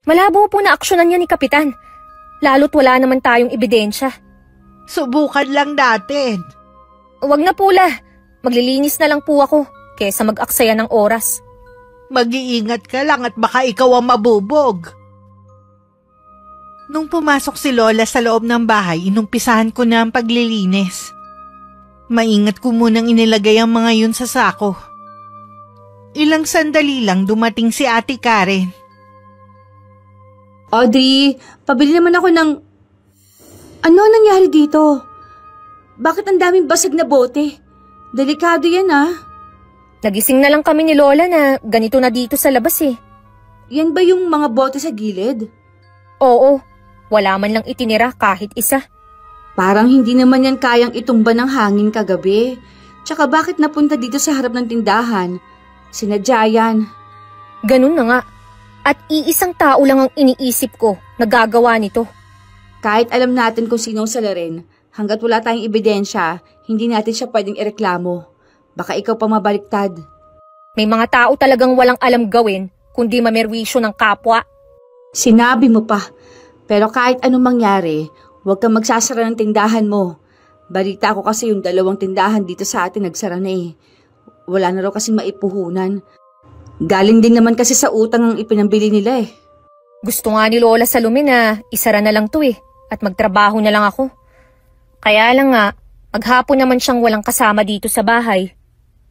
Malabo po na aksyonan niya ni Kapitan. Lalo't wala naman tayong ebidensya. Subukan lang natin. Huwag na po, La. Maglilinis na lang po ako kesa mag-aksaya ng oras. Mag-iingat ka lang at baka ikaw ang mabubog. Nung pumasok si Lola sa loob ng bahay, inumpisahan ko na ang paglilinis. Maingat ko munang inilagay ang mga yun sa sako. Ilang sandali lang dumating si Ate Karen. Audrey, pabili naman ako ng... Ano nangyari dito? Bakit ang daming basag na bote? Delikado yan Nagising na lang kami ni Lola na ganito na dito sa labas eh. Yan ba yung mga bote sa gilid? Oo, wala man lang itinira kahit isa. Parang hindi naman yan kayang itumba ng hangin kagabi. Tsaka bakit napunta dito sa harap ng tindahan? Sinadya yan. Ganun na nga. At iisang tao lang ang iniisip ko na gagawa nito. Kahit alam natin kung sinong salarin, hanggat wala tayong ebidensya, hindi natin siya pwedeng ireklamo. Baka ikaw pa mabaliktad. May mga tao talagang walang alam gawin kundi mamerwisyo ng kapwa. Sinabi mo pa. Pero kahit anong mangyari, huwag kang magsasara ng tindahan mo. Balita ko kasi yung 2 tindahan dito sa atin nagsara na eh. Wala na raw kasing maipuhunan. Galing din naman kasi sa utang ang ipinambili nila eh. Gusto nga ni Lola Salome na isara na lang to eh at magtrabaho na lang ako. Kaya lang nga, maghapon naman siyang walang kasama dito sa bahay.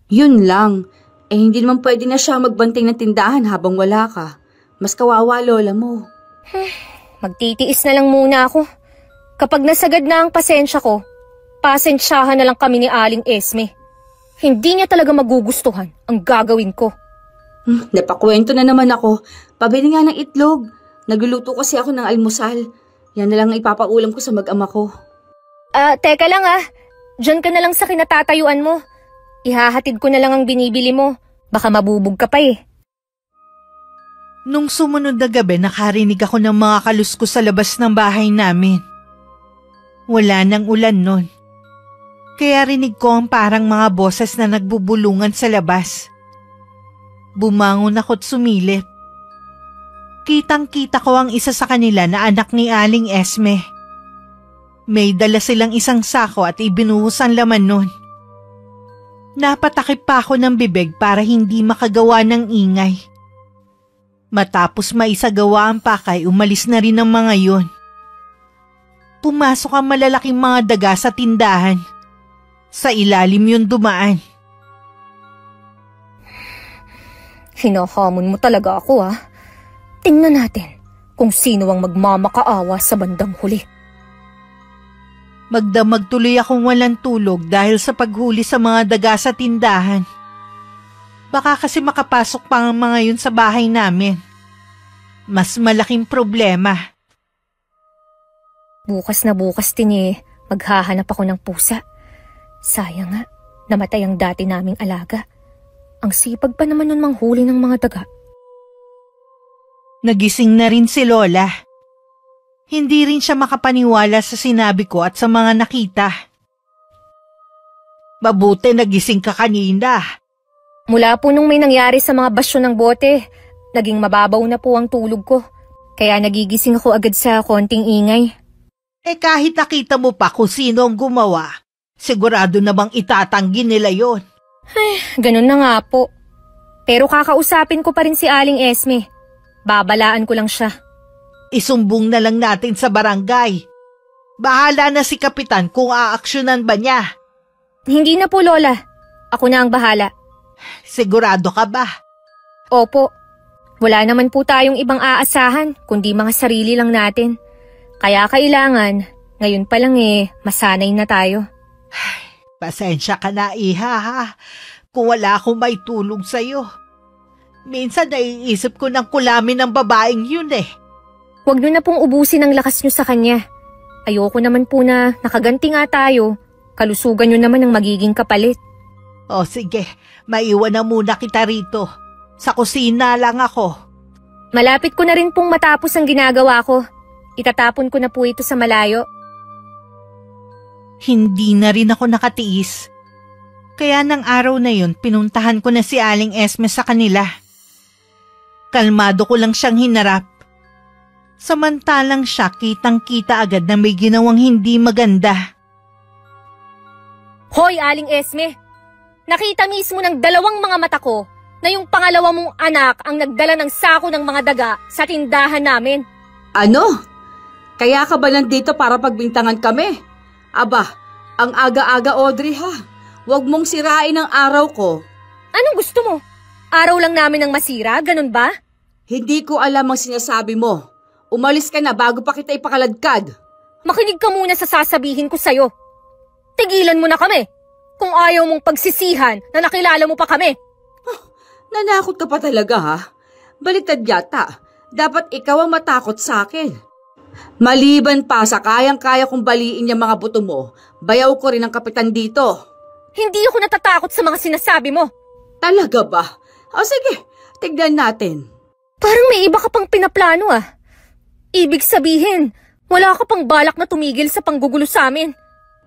Yun lang. Eh hindi naman pwede na siya magbanting ng tindahan habang wala ka. Mas kawawa Lola mo. Magtitiis na lang muna ako. Kapag nasagad na ang pasensya ko, pasensyahan na lang kami ni Aling Esme. Hindi niya talaga magugustuhan ang gagawin ko. Napakwento na naman ako. Pabili nga ng itlog. Nagluluto kasi ako ng almusal. Yan na lang ang ipapaulam ko sa mag-ama ko. Teka lang Diyan ka na lang sa kinatatayuan mo. Ihahatid ko na lang ang binibili mo. Baka mabubog ka pa eh. Nung sumunod na gabi, nakarinig ako ng mga kaluskos sa labas ng bahay namin. Wala nang ulan nun. Kaya rinig ko ang parang mga boses na nagbubulungan sa labas. Bumangon ako't sumilip. Kitang-kita ko ang isa sa kanila na anak ni Aling Esme. May dala silang isang sako at ibinuhos ang laman nun. Napatakip pa ako ng bibig para hindi makagawa ng ingay. Matapos maisagawa ang pakay, umalis na rin ang mga yun. Pumasok ang malalaking mga daga sa tindahan. Sa ilalim yun dumaan. Hinahamon mo talaga ako Tingnan natin kung sino ang magmamakaawa sa bandang huli. Magdamag tuloy akong walang tulog dahil sa paghuli sa mga daga sa tindahan. Baka kasi makapasok pa ang mga yun sa bahay namin. Mas malaking problema. Bukas na bukas din maghahanap ako ng pusa. Sayang nga, namatay ang dati naming alaga. Ang sipag pa naman nun manghuli ng mga daga. Nagising na rin si Lola. Hindi rin siya makapaniwala sa sinabi ko at sa mga nakita. Mabuti nagising ka kanina. Mula po nung may nangyari sa mga basyo ng bote, naging mababaw na po ang tulog ko. Kaya nagigising ako agad sa konting ingay. Kahit nakita mo pa kung sino ang gumawa, sigurado namang itatanggi nila yon. Ganun na nga po. Pero kakausapin ko pa rin si Aling Esme. Babalaan ko lang siya. Isumbong na lang natin sa barangay. Bahala na si Kapitan kung aaksyonan ba niya. Hindi na po, Lola. Ako na ang bahala. Sigurado ka ba? Opo. Wala naman po tayong ibang aasahan, kundi mga sarili lang natin. Kaya kailangan, ngayon pa lang masanay na tayo. Pasensya ka na, Iha, ha? Kung wala akong may tulong sa'yo. Minsan naiisip ko ng kulamin ng babaeng yun Huwag nyo na pong ubusin ang lakas nyo sa kanya. Ayoko naman po na nakaganti nga tayo. Kalusugan nyo naman ang magiging kapalit. O sige, maiwan na muna kita rito. Sa kusina lang ako. Malapit ko na rin pong matapos ang ginagawa ko. Itatapon ko na po ito sa malayo. Hindi na rin ako nakatiis. Kaya ng araw na yun, pinuntahan ko na si Aling Esme sa kanila. Kalmado ko lang siyang hinarap. Samantalang siya kitang-kita agad na may ginawang hindi maganda. Hoy, Aling Esme! Nakita mismo ng dalawang mga mata ko na yung pangalawa mong anak ang nagdala ng sako ng mga daga sa tindahan namin. Ano? Kaya ka ba nandito para pagbintangan kami? Aba, ang aga-aga, Audrey, ha? Huwag mong sirain ang araw ko. Anong gusto mo? Araw lang namin ang masira, ganun ba? Hindi ko alam ang sinasabi mo. Umalis ka na bago pa kita ipakaladkad. Makinig ka muna sa sasabihin ko sa'yo. Tigilan mo na kami kung ayaw mong pagsisihan na nakilala mo pa kami. Nanakot ka pa talaga, ha? Baliktad yata. Dapat ikaw ang matakot sa akin. Maliban pa sa kayang-kaya kong baliin yung mga buto mo, bayaw ko rin ang kapitan dito. Hindi ako natatakot sa mga sinasabi mo. Talaga ba? O sige, tignan natin. Parang may iba ka pang pinaplano Ibig sabihin, wala ka pang balak na tumigil sa panggugulo sa amin.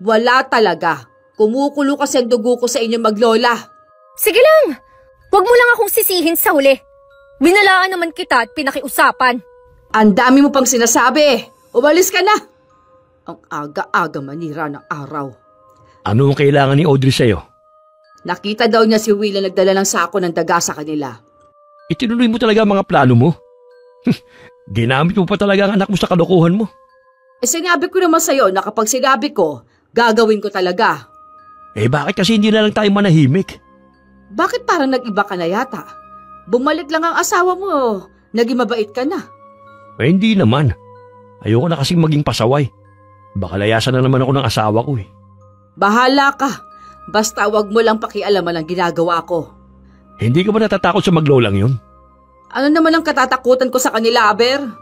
Wala talaga. Kumukulo kasi ang dugo ko sa inyo maglola. Sige lang, wag mo lang akong sisihin sa huli. Binalaan naman kita at pinakiusapan. Ang dami mo pang sinasabi. Umalis ka na. Ang aga-aga manira ng araw. Ano ang kailangan ni Audrey sa'yo? Nakita daw niya si Will na nagdala ng sako ng daga sa kanila. Itinuloy mo talaga ang mga plano mo? Ginamit mo pa talaga ang anak mo sa kalokohan mo. Sinabi ko naman sa'yo na kapag sinabi ko, gagawin ko talaga. Bakit kasi hindi na lang tayo manahimik? Bakit parang nag-iba ka na yata? Bumalik lang ang asawa mo, naging mabait ka na. Hindi naman. Ayoko na kasing maging pasaway. Baka layasan na naman ako ng asawa ko Bahala ka. Basta wag mo lang pakialaman ang ginagawa ko. Hindi ka ba natatakot sa maglolang yun? Ano naman ang katatakutan ko sa kanila, Aber?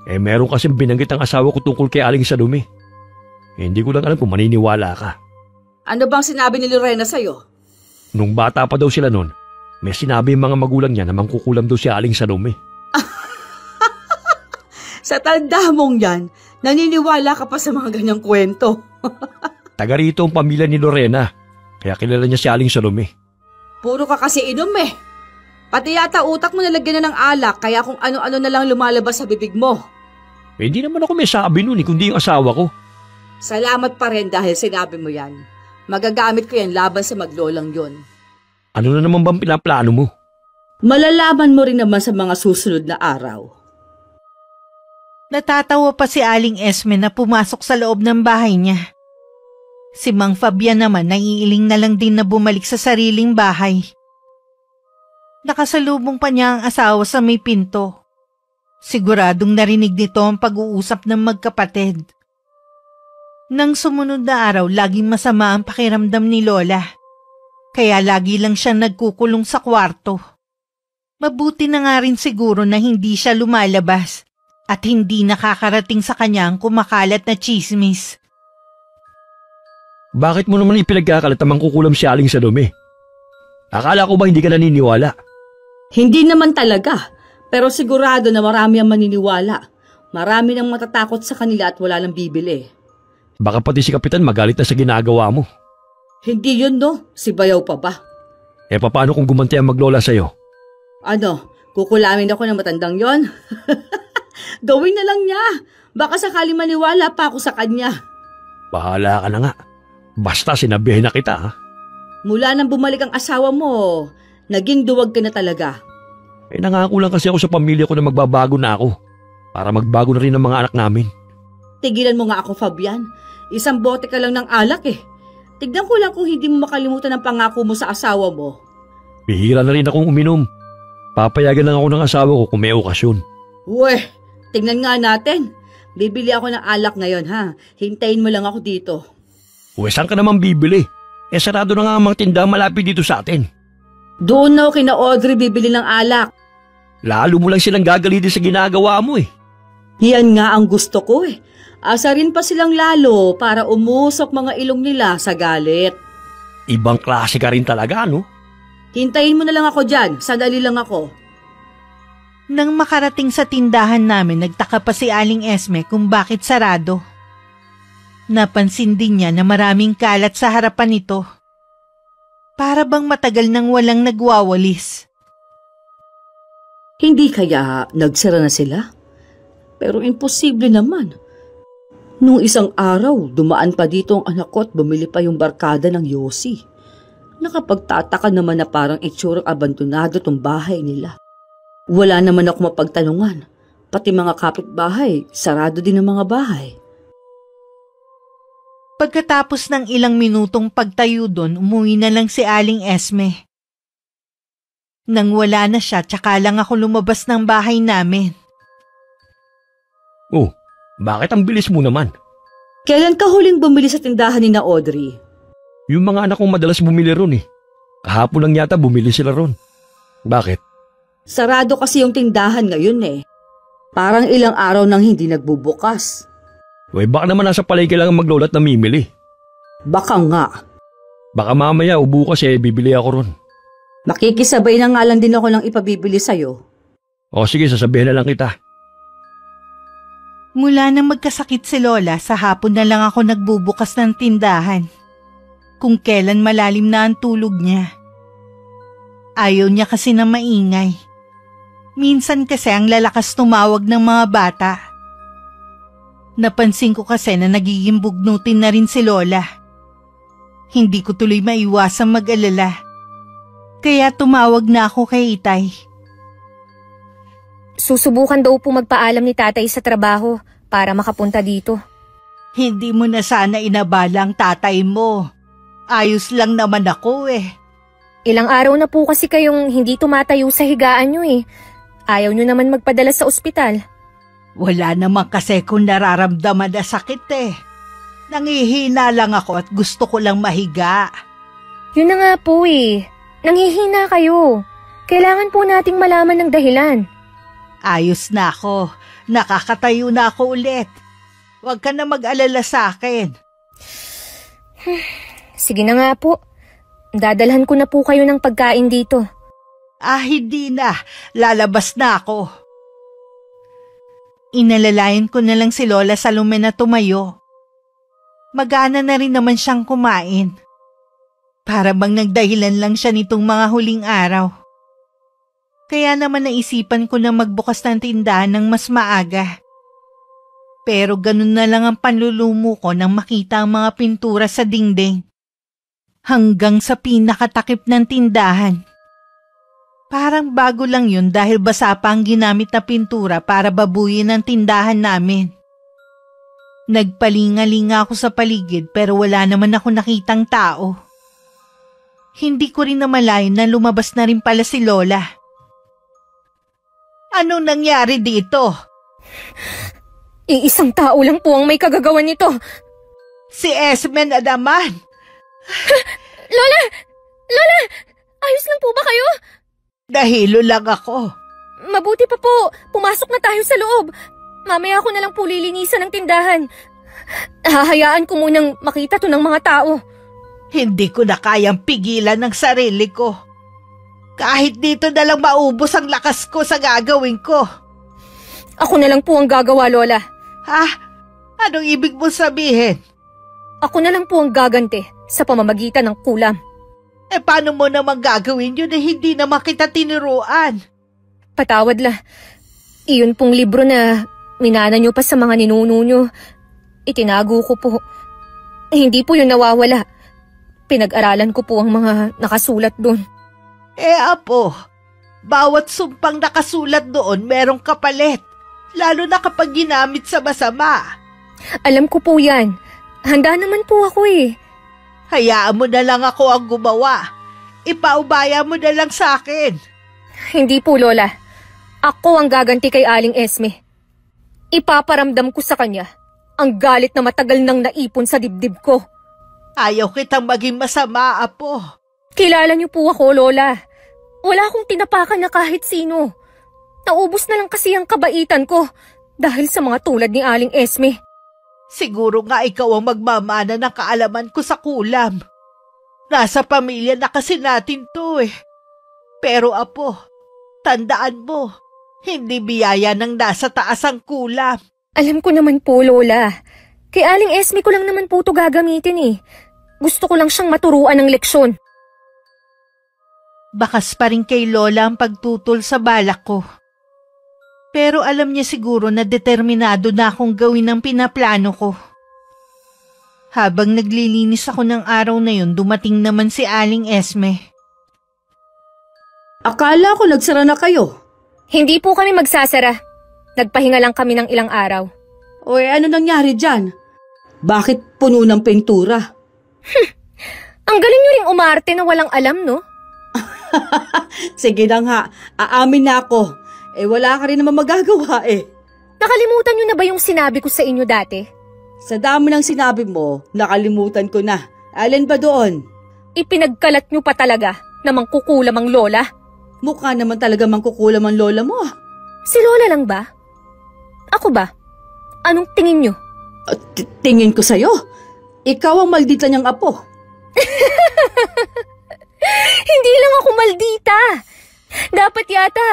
Meron kasing binanggit ang asawa ko tungkol kay Aling Salome. Hindi ko lang alam kung maniniwala ka. Ano bang sinabi ni Lorena sa'yo? Nung bata pa daw sila nun, may sinabi yung mga magulang niya na mangkukulam daw si Aling Salome. Sa tanda mong yan, naniniwala ka pa sa mga ganyang kwento. Taga rito ang pamilya ni Lorena, kaya kilala niya si Aling Salome. Puro ka kasi inom Pati yata utak mo nalagyan na ng alak, kaya kung ano-ano na lang lumalabas sa bibig mo. Hindi naman ako may sabi nun kundi yung asawa ko. Salamat pa rin dahil sinabi mo yan. Magagamit ko yan laban sa maglolang yon. Ano na naman bang pinaplano mo? Malalaman mo rin naman sa mga susunod na araw. Natatawa pa si Aling Esme na pumasok sa loob ng bahay niya. Si Mang Fabian naman naiiling na lang din na bumalik sa sariling bahay. Nakasalubong pa niya ang asawa sa may pinto. Siguradong narinig nito ang pag-uusap ng magkapatid. Nang sumunod na araw, laging masama ang pakiramdam ni Lola. Kaya lagi lang siyang nagkukulong sa kwarto. Mabuti na nga rin siguro na hindi siya lumalabas at hindi nakakarating sa kanya ang kumakalat na tsismis. Bakit mo naman ipinagkakalat ang mangkukulam si Aling Salome? Akala ko ba hindi ka naniniwala? Hindi naman talaga, pero sigurado na marami ang maniniwala. Marami nang matatakot sa kanila at wala nang bibili. Baka pati si Kapitan magalit na sa ginagawa mo. Hindi yun, no? Si Bayaw pa ba? Paano kung gumanti ang maglola sa'yo? Ano, kukulamin ako ng matandang yon? Gawin na lang niya. Baka sakali maniwala pa ako sa kanya. Bahala ka na nga. Basta sinabihin na kita, ha? Mula nang bumalik ang asawa mo, naging duwag ka na talaga. Nangako lang kasi ako sa pamilya ko na magbabago na ako. Para magbago na rin ang mga anak namin. Tigilan mo nga ako, Fabian. Isang bote ka lang ng alak eh. Tignan ko lang kung hindi mo makalimutan ang pangako mo sa asawa mo. Bihira na rin akong uminom. Papayagan lang ako ng asawa ko kung may okasyon. Uwe, tignan nga natin. Bibili ako ng alak ngayon, ha? Hintayin mo lang ako dito. Uwe, saan ka naman bibili? Sarado na nga ang mga tindahan malapit dito sa atin. Doon na kina Audrey bibili ng alak. Lalo mo lang silang gagalitin sa ginagawa mo eh. Yan nga ang gusto ko eh. Asarin pa silang lalo para umusok mga ilong nila sa galit. Ibang klase ka rin talaga, no? Hintayin mo na lang ako dyan. Sandali lang ako. Nang makarating sa tindahan namin, nagtaka pa si Aling Esme kung bakit sarado. Napansin din niya na maraming kalat sa harapan nito. Para bang matagal nang walang nagwawalis. Hindi kaya nagsara na sila? Pero imposible naman. Nung isang araw, dumaan pa dito ang anak ko at bumili pa yung barkada ng Yossi. Nakapagtataka naman na parang itsurang abandonado tong bahay nila. Wala naman ako mapagtanungan. Pati mga kapitbahay, sarado din ang mga bahay. Pagkatapos ng ilang minutong pagtayo doon, umuwi na lang si Aling Esme. Nang wala na siya, tsaka lang ako lumabas ng bahay namin. Oh, bakit ang bilis mo naman? Kailan ka huling bumili sa tindahan ni na Audrey? Yung mga anak kong madalas bumili ron eh. Kahapon lang yata bumili sila ron. Bakit? Sarado kasi yung tindahan ngayon eh. Parang ilang araw nang hindi nagbubukas. Uy, baka naman nasa palengke lang ang maglola at namimili. Baka nga. Baka mamaya o bukas bibili ako ron. Makikisabay na nga lang din ako ng ipabibili sa'yo. O sige, sasabihin na lang kita. Mula nang magkasakit si Lola, sa hapon na lang ako nagbubukas ng tindahan. Kung kailan malalim na ang tulog niya. Ayaw niya kasi na maingay. Minsan kasi ang lalakas tumawag ng mga bata. Napansin ko kasi na nagiging bugnutin na rin si Lola. Hindi ko tuloy maiwasang mag-alala. Kaya tumawag na ako kay Itay. Susubukan daw po magpaalam ni tatay sa trabaho para makapunta dito. Hindi mo na sana inabala ang tatay mo. Ayos lang naman ako eh. Ilang araw na po kasi kayong hindi tumatayo sa higaan nyo eh. Ayaw nyo naman magpadala sa ospital. Wala naman kasi kung nararamdaman na sakit eh. Nangihina lang ako at gusto ko lang mahiga. Yun na nga po eh. Nanghihina kayo. Kailangan po nating malaman ng dahilan. Ayos na ako. Nakakatayo na ako ulit. Huwag ka na mag-alala sa akin. Sige na nga po. Dadalhan ko na po kayo ng pagkain dito. Hindi na. Lalabas na ako. Inalalayan ko na lang si Lola Salome na tumayo. Magana na rin naman siyang kumain. Para bang nagdahilan lang siya nitong mga huling araw. Kaya naman naisipan ko na magbukas ng tindahan ng mas maaga. Pero ganun na lang ang panlulumo ko nang makita ang mga pintura sa dingding. Hanggang sa pinakatakip ng tindahan. Parang bago lang yun dahil basa pa ang ginamit na pintura para babuyin ang tindahan namin. Nagpalinga-linga ako sa paligid pero wala naman ako nakitang tao. Hindi ko rin namalayan na lumabas na rin pala si Lola. Anong nangyari dito? Iisang tao lang po ang may kagagawan nito. Si Esme na naman. Lola! Lola! Ayos lang po ba kayo? Nahilo lang ako. Mabuti pa po. Pumasok na tayo sa loob. Mamaya ako na lang po lilinisan ng tindahan. Hahayaan ko munang makita to ng mga tao. Hindi ko na kayang pigilan ng sarili ko. Kahit dito na lang maubos ang lakas ko sa gagawin ko. Ako na lang po ang gagawa, Lola. Ha? Anong ibig mong sabihin? Ako na lang po ang gaganti sa pamamagitan ng kulam. Paano mo naman gagawin yun hindi naman kita tinuruan? Patawad la. Iyon pong libro na minana nyo pa sa mga ninuno nyo. Itinago ko po. Hindi po yun nawawala. Pinag-aralan ko po ang mga nakasulat doon. Apo, bawat sumpang nakasulat doon merong kapalit. Lalo na kapag ginamit sa masama. Alam ko po yan. Handa naman po ako eh. Hayaan mo na lang ako ang gumawa. Ipaubaya mo na lang sa akin. Hindi po, Lola. Ako ang gaganti kay Aling Esme. Ipaparamdam ko sa kanya ang galit na matagal nang naipon sa dibdib ko. Ayaw kitang maging masama, Apo. Kilala niyo po ako, Lola. Wala akong tinapakan na kahit sino. Naubos na lang kasi ang kabaitan ko dahil sa mga tulad ni Aling Esme. Siguro nga ikaw ang magmamana ng kaalaman ko sa kulam. Nasa pamilya na kasi natin to eh. Pero Apo, tandaan mo, hindi biyaya ng nasa taas ang kulam. Alam ko naman po, Lola. Kay Aling Esme ko lang naman po ito gagamitin eh. Gusto ko lang siyang maturuan ng leksyon. Bakas pa rin kay Lola ang pagtutol sa balak ko. Pero alam niya siguro na determinado na akong gawin ang pinaplano ko. Habang naglilinis ako ng araw na yun, dumating naman si Aling Esme. Akala ko nagsara na kayo. Hindi po kami magsasara. Nagpahinga lang kami ng ilang araw. O ano nangyari dyan? Bakit puno ng pintura? Ang galing nyo ring umarte na walang alam, no? Sige na nga, aamin na ako. Wala ka rin naman magagawa eh. Nakalimutan nyo na ba yung sinabi ko sa inyo dati? Sa dami ng sinabi mo, nakalimutan ko na. Alin ba doon? Ipinagkalat nyo pa talaga na mangkukulam ang lola. Mukha naman talaga mangkukulam ang lola mo. Si Lola lang ba? Ako ba? Anong tingin nyo? Tingin ko sa'yo. Ikaw ang maldita niyang apo. Hindi lang ako maldita. Dapat yata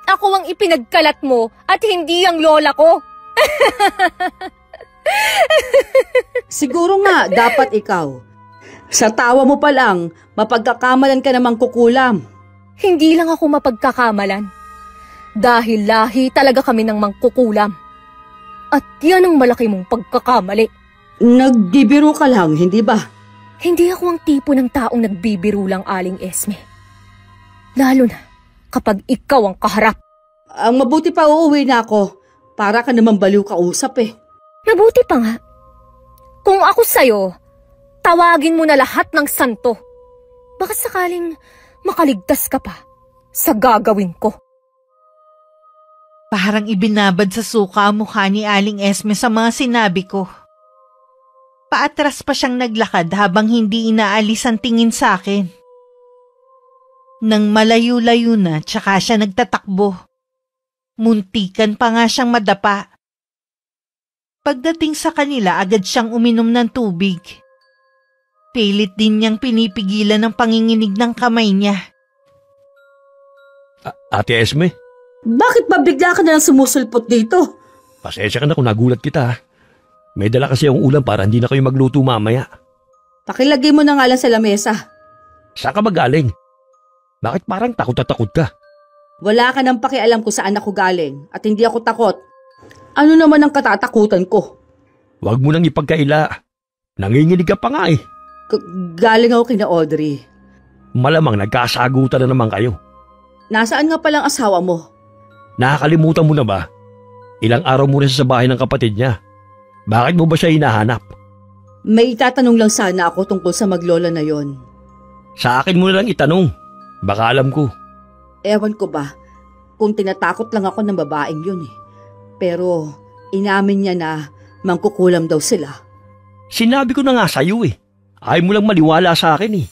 ako ang ipinagkalat mo at hindi ang lola ko. Siguro nga, dapat ikaw. Sa tawa mo pa lang, mapagkakamalan ka namang kukulam. Hindi lang ako mapagkakamalan. Dahil lahi talaga kami ng mangkukulam. At yan ang malaki mong pagkakamali. Nagbibiro ka lang, hindi ba? Hindi ako ang tipo ng taong nagbibiro lang, Aling Esme. Lalo na kapag ikaw ang kaharap. Ang mabuti pa uuwi na ako. Para ka naman baliw kausap eh. Mabuti pa nga. Kung ako sa'yo, tawagin mo na lahat ng santo. Baka sakaling makaligtas ka pa sa gagawin ko. Parang ibinabad sa suka ang mukha ni Aling Esme sa mga sinabi ko. Paatras pa siyang naglakad habang hindi inaalis ang tingin sa akin. Nang malayo-layo na, tsaka siya nagtatakbo. Muntikan pa nga siyang madapa. Pagdating sa kanila, agad siyang uminom ng tubig. Pilit din niyang pinipigilan ng panginginig ng kamay niya. Ate Esme? Bakit ba bigla ka na lang sumusulpot dito? Pasensya ka na kung nagulat kita. May dala kasi ang ulam para hindi na kayo magluto mamaya. Pakilagay mo na nga lang sa lamesa. Saan ka magaling? Bakit parang takot na takot ka? Wala ka nang pakialam kung saan ako galing at hindi ako takot. Ano naman ang katatakutan ko? Huwag mo nang ipagkaila. Nanginginig ka pa nga eh. Galing ako kina Audrey. Malamang nagkasagutan na naman kayo. Nasaan nga palang asawa mo? Nakakalimutan mo na ba? Ilang araw muna siya sa bahay ng kapatid niya. Bakit mo ba siya hinahanap? May itatanong lang sana ako tungkol sa maglola na yon. Sa akin mo na lang itanong. Baka alam ko. Ewan ko ba kung tinatakot lang ako ng babaeng yun eh. Pero inamin niya na mangkukulam daw sila. Sinabi ko na nga sa'yo eh. Ayaw mo lang maniwala sa akin eh.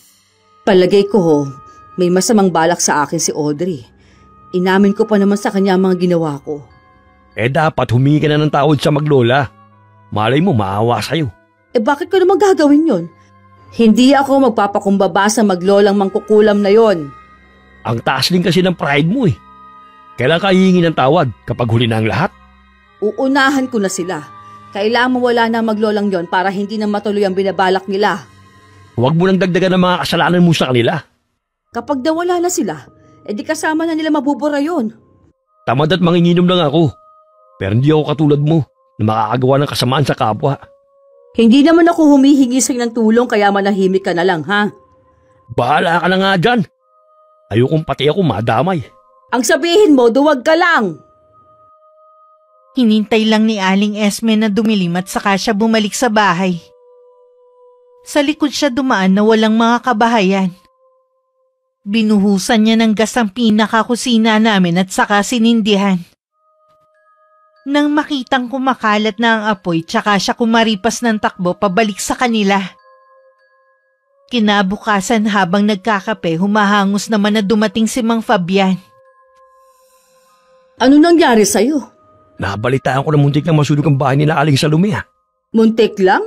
Palagay ko, may masamang balak sa akin si Audrey. Inamin ko pa naman sa kanya ang mga ginawa ko. Dapat humingi ka na ng tawad sa maglola. Malay mo, maawa sa'yo. Bakit ko naman gagawin yon? Hindi ako magpapakumbaba sa maglolang mangkukulam na yon. Ang taas din kasi ng pride mo eh. Kailan ka hihingi ng tawad kapag huli na ang lahat? Uunahan ko na sila. Kailangan mawala na ang maglolang yon para hindi na matuloy ang binabalak nila. Huwag mo nang dagdagan ng mga kasalanan mo sa kanila. Kapag nawala na sila, di kasama na nila mabubura yon. Tamad at manginginom lang ako. Pero hindi ako katulad mo na makakagawa ng kasamaan sa kapwa. Hindi naman ako humihingi sa'yo ng tulong kaya manahimik ka na lang, ha? Bahala ka na nga dyan. Ayokong pati ako madamay. Ang sabihin mo, duwag ka lang. Hinintay lang ni Aling Esme na dumilim at saka siya bumalik sa bahay. Sa likod siya dumaan na walang mga kabahayan. Binuhusan niya ng gas ang pinakakusina namin at saka sinindihan. Nang makitang kumakalat na ang apoy, tsaka siya kumaripas ng takbo pabalik sa kanila. Kinabukasan habang nagkakape, humahangos naman na dumating si Mang Fabian. Ano nangyari sa'yo? Nabalitaan ko na muntik na masunog ang bahay nila Aling Salome. Muntik lang?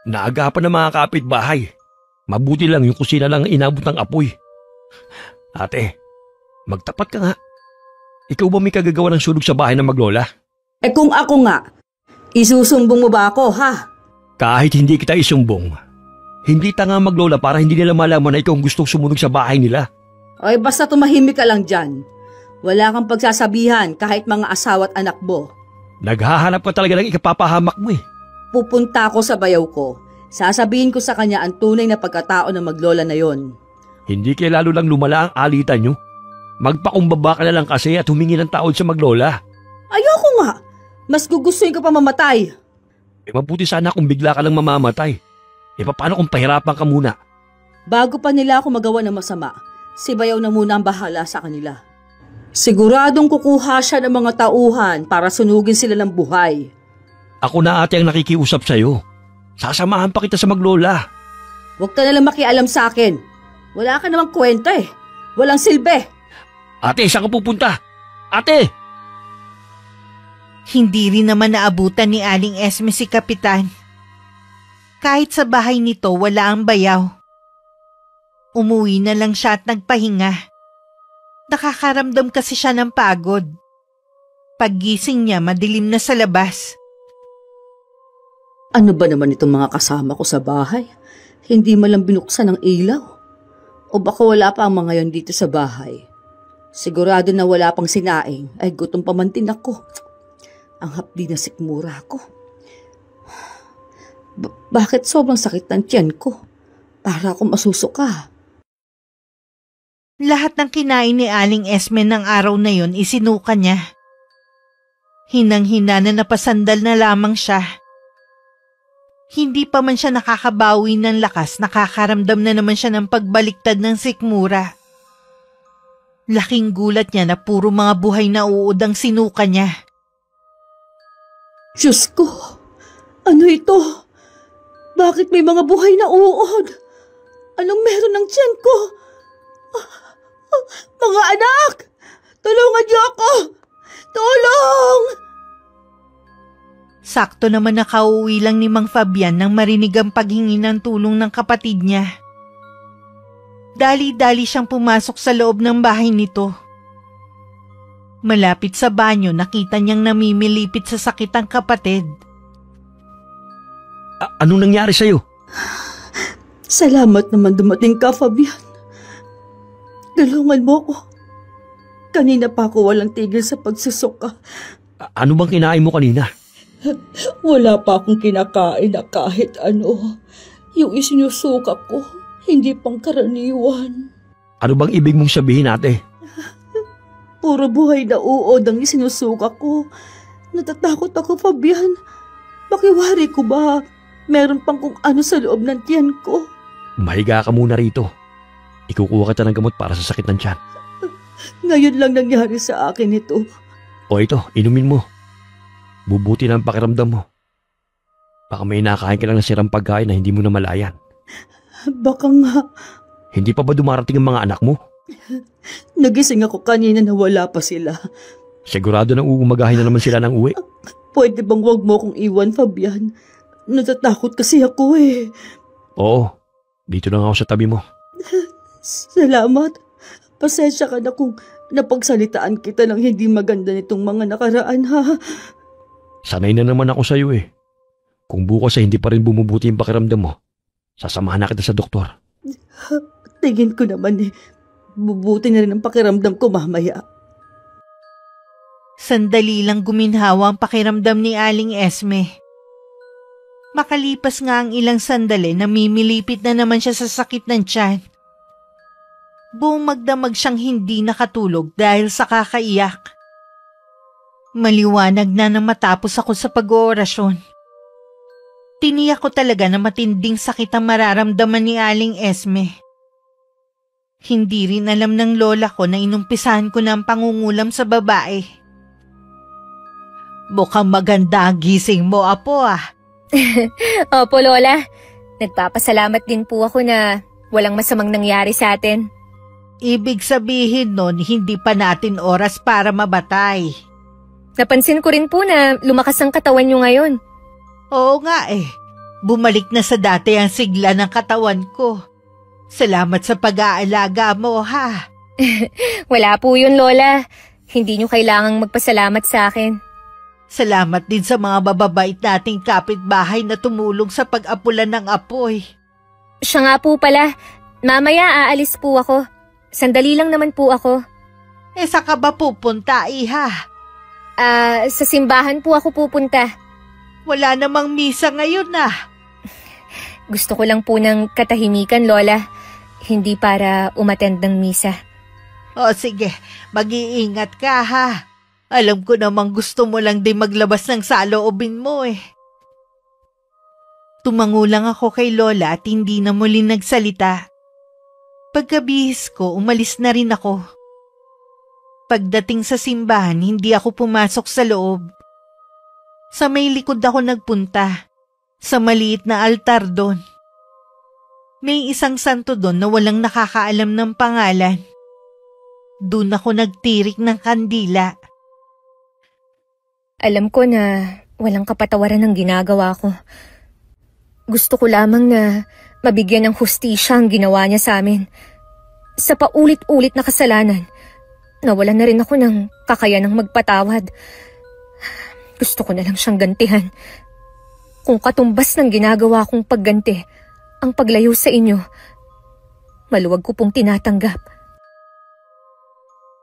Naagapan ng mga kapitbahay. Mabuti lang yung kusina lang inabot ng apoy. Ate, magtapat ka nga. Ikaw ba may kagagawa ng sunog sa bahay ng maglola? Kung ako nga, isusumbong mo ba ako, ha? Kahit hindi kita isumbong, hindi tanga maglola para hindi nila malaman na ikaw ang gustong sumunog sa bahay nila. Ay basta tumahimik ka lang dyan. Wala kang pagsasabihan kahit mga asawa at anak mo. Naghahanap ka talaga ng ikapapahamak mo eh. Pupunta ako sa bayaw ko. Sasabihin ko sa kanya ang tunay na pagkatao ng maglola na yon. Hindi kaya lalo lang lumala ang alitan nyo. Magpakumbaba ka na lang kasi at humingi ng tawad sa maglola. Ayoko nga. Mas gugustuhin ko pa mamatay. Mabuti sana kung bigla ka lang mamamatay. Paano kung pahirapan ka muna? Bago pa nila ako magawa ng masama, si bayaw na muna ang bahala sa kanila. Siguradong kukuha siya ng mga tauhan para sunugin sila ng buhay. Ako na ate ang nakikiusap sa'yo. Sasamahan pa kita sa maglola. Huwag ka nalang makialam sa akin. Wala ka namang kwenta eh. Walang silbi. Ate, saan ka pupunta? Ate! Hindi rin naman naabutan ni Aling Esme si Kapitan. Kahit sa bahay nito wala ang bayaw. Umuwi na lang siya at nagpahinga. Nakakaramdam kasi siya ng pagod. Paggising niya, madilim na sa labas. Ano ba naman itong mga kasama ko sa bahay? Hindi man lang binuksan ang ilaw. O baka wala pa ang mga yon dito sa bahay. Sigurado na wala pang sinaing, ay gutom pa man din ako. Ang hapdi na sikmura ko. Bakit sobrang sakit ng tiyan ko? Para akong masusuka. Lahat ng kinain ni Aling Esme ng araw na yon isinuka niya. Hinang-hina na napasandal na lamang siya. Hindi pa man siya nakakabawi ng lakas, nakakaramdam na naman siya ng pagbaliktad ng sikmura. Laking gulat niya na puro mga buhay na uod ang sinuka niya. Diyos ko! Ano ito? Bakit may mga buhay na uod? Anong meron ng tiyan ko? Mga anak! Tulungan niyo ako! Tulong! Sakto naman nakauwi lang ni Mang Fabian nang marinig ang paghingi ng tulong ng kapatid niya. Dali-dali siyang pumasok sa loob ng bahay nito. Malapit sa banyo, nakita niyang namimilipit sa sakit ang kapatid. Anong nangyari sa'yo? Salamat naman dumating ka, Fabian. Tulungan mo ako. Kanina pa ako walang tigil sa pagsusuka. Ano bang kinain mo kanina? Wala pa akong kinakain na kahit ano. Yung isinusuka ko, hindi pang karaniwan. Ano bang ibig mong sabihin, ate? Puro buhay na uod ang isinusuka ko. Natatakot ako, Fabian. Pakiwari ko ba? Meron pang kung ano sa loob ng tiyan ko. Mahiga ka muna rito. Ikukuha kita ng gamot para sa sakit ng tiyan. Ngayon lang nangyari sa akin ito. O ito, inumin mo. Bubuti na ang pakiramdam mo. Baka may nakain ka lang na sirang pagkain na hindi mo na malayan. Baka nga. Hindi pa ba dumarating ang mga anak mo? Nagising ako kanina na wala pa sila. Sigurado na uumagahin na naman sila ng uwi. Pwede bang wag mo akong iwan, Fabian? Natatakot kasi ako eh. Oo, dito lang ako sa tabi mo. Salamat. Pasensya ka na kung napagsalitaan kita ng hindi maganda nitong mga nakaraan, ha? Sanay na naman ako sa'yo eh. Kung bukas ay hindi pa rin bumubuti yung pakiramdam mo, sasamahan na kita sa doktor. Tingin ko naman eh, bubuti na rin ang pakiramdam ko mamaya. Sandali lang guminhawa ang pakiramdam ni Aling Esme. Makalipas nga ang ilang sandali, namimilipit na naman siya sa sakit ng tiyan. Buong magdamag siyang hindi nakatulog dahil sa kakaiyak. Maliwanag na matapos ako sa pag-oorasyon. Tiniyak ko talaga na matinding sakit ang mararamdaman ni Aling Esme. Hindi rin alam ng lola ko na inumpisahan ko na ang pangungulam sa babae. Mukhang maganda ang gising mo, apo ah. Opo, Lola. Nagpapasalamat din po ako na walang masamang nangyari sa atin. Ibig sabihin nun, hindi pa natin oras para mabatay. Napansin ko rin po na lumakas ang katawan niyo ngayon. Oo nga eh. Bumalik na sa dati ang sigla ng katawan ko. Salamat sa pag-aalaga mo, ha? Wala po yun, Lola. Hindi niyo kailangang magpasalamat sa akin. Salamat din sa mga bababait nating kapitbahay na tumulong sa pag-apulan ng apoy. Siya nga po pala. Mamaya aalis po ako. Sandali lang naman po ako. Saan ka ba pupunta, iha? Sa simbahan po ako pupunta. Wala namang misa ngayon ah. Gusto ko lang po ng katahimikan, Lola. Hindi para umattend ng misa. O sige, mag-iingat ka ha. Alam ko namang gusto mo lang din maglabas ng saloobin mo eh. Tumango lang ako kay Lola at hindi na muli nagsalita. Pagkabihis ko, umalis na rin ako. Pagdating sa simbahan, hindi ako pumasok sa loob. Sa may likod ako nagpunta, sa maliit na altar doon. May isang santo doon na walang nakakaalam ng pangalan. Doon ako nagtirik ng kandila. Alam ko na walang kapatawaran ang ginagawa ko. Gusto ko lamang na mabigyan ng hustisya ang ginawa niya sa amin. Sa paulit-ulit na kasalanan, nawalan na rin ako ng kakayanang magpatawad. Gusto ko na lang siyang gantihan. Kung katumbas ng ginagawa kong pagganti, ang paglayo sa inyo, maluwag ko pong tinatanggap.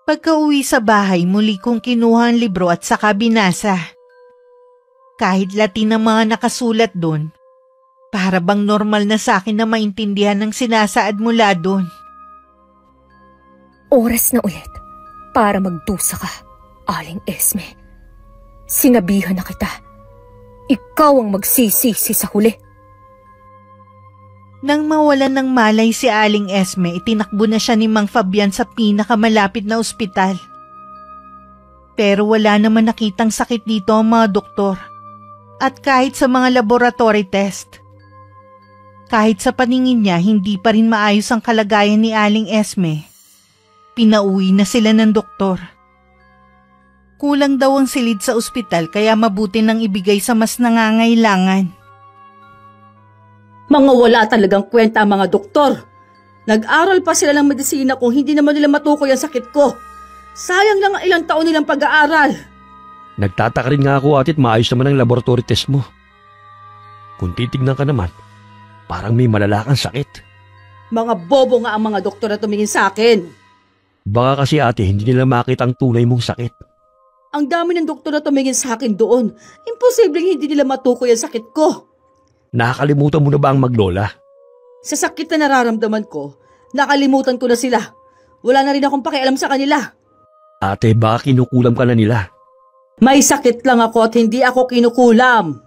Pagka-uwi sa bahay, muli kong kinuha ang libro at saka binasa. Kahit Latin ang mga nakasulat doon, para bang normal na sa akin na maintindihan ang sinasaad mula doon. Oras na ulit para magdusa ka, Aling Esme. Sinabihan na kita, ikaw ang magsisisi sa huli. Nang mawalan ng malay si Aling Esme, itinakbo na siya ni Mang Fabian sa pinakamalapit na ospital. Pero wala naman nakitang sakit dito ang mga doktor. At kahit sa mga laboratory test, kahit sa paningin niya hindi pa rin maayos ang kalagayan ni Aling Esme. Pinauwi na sila ng doktor. Kulang daw ang silid sa ospital kaya mabuti nang ibigay sa mas nangangailangan. Mga wala talagang kwenta ang mga doktor. Nag-aral pa sila ng medisina kung hindi naman nila matukoy ang sakit ko. Sayang lang ang ilang taon nilang pag-aaral. Nagtataka rin nga ako atit maayos naman ang laboratory test mo. Kung titignan ka naman, parang may malala kang sakit. Mga bobo nga ang mga doktor na tumingin sa akin. Baka kasi ate hindi nila makita ang tunay mong sakit. Ang dami ng doktor na tumingin sa akin doon. Imposibleng hindi nila matukoy ang sakit ko. Nakakalimutan mo na ba ang maglola? Sa sakit na nararamdaman ko, nakalimutan ko na sila. Wala na rin akong pakialam sa kanila. Ate, baka kinukulam ka na nila. May sakit lang ako at hindi ako kinukulam.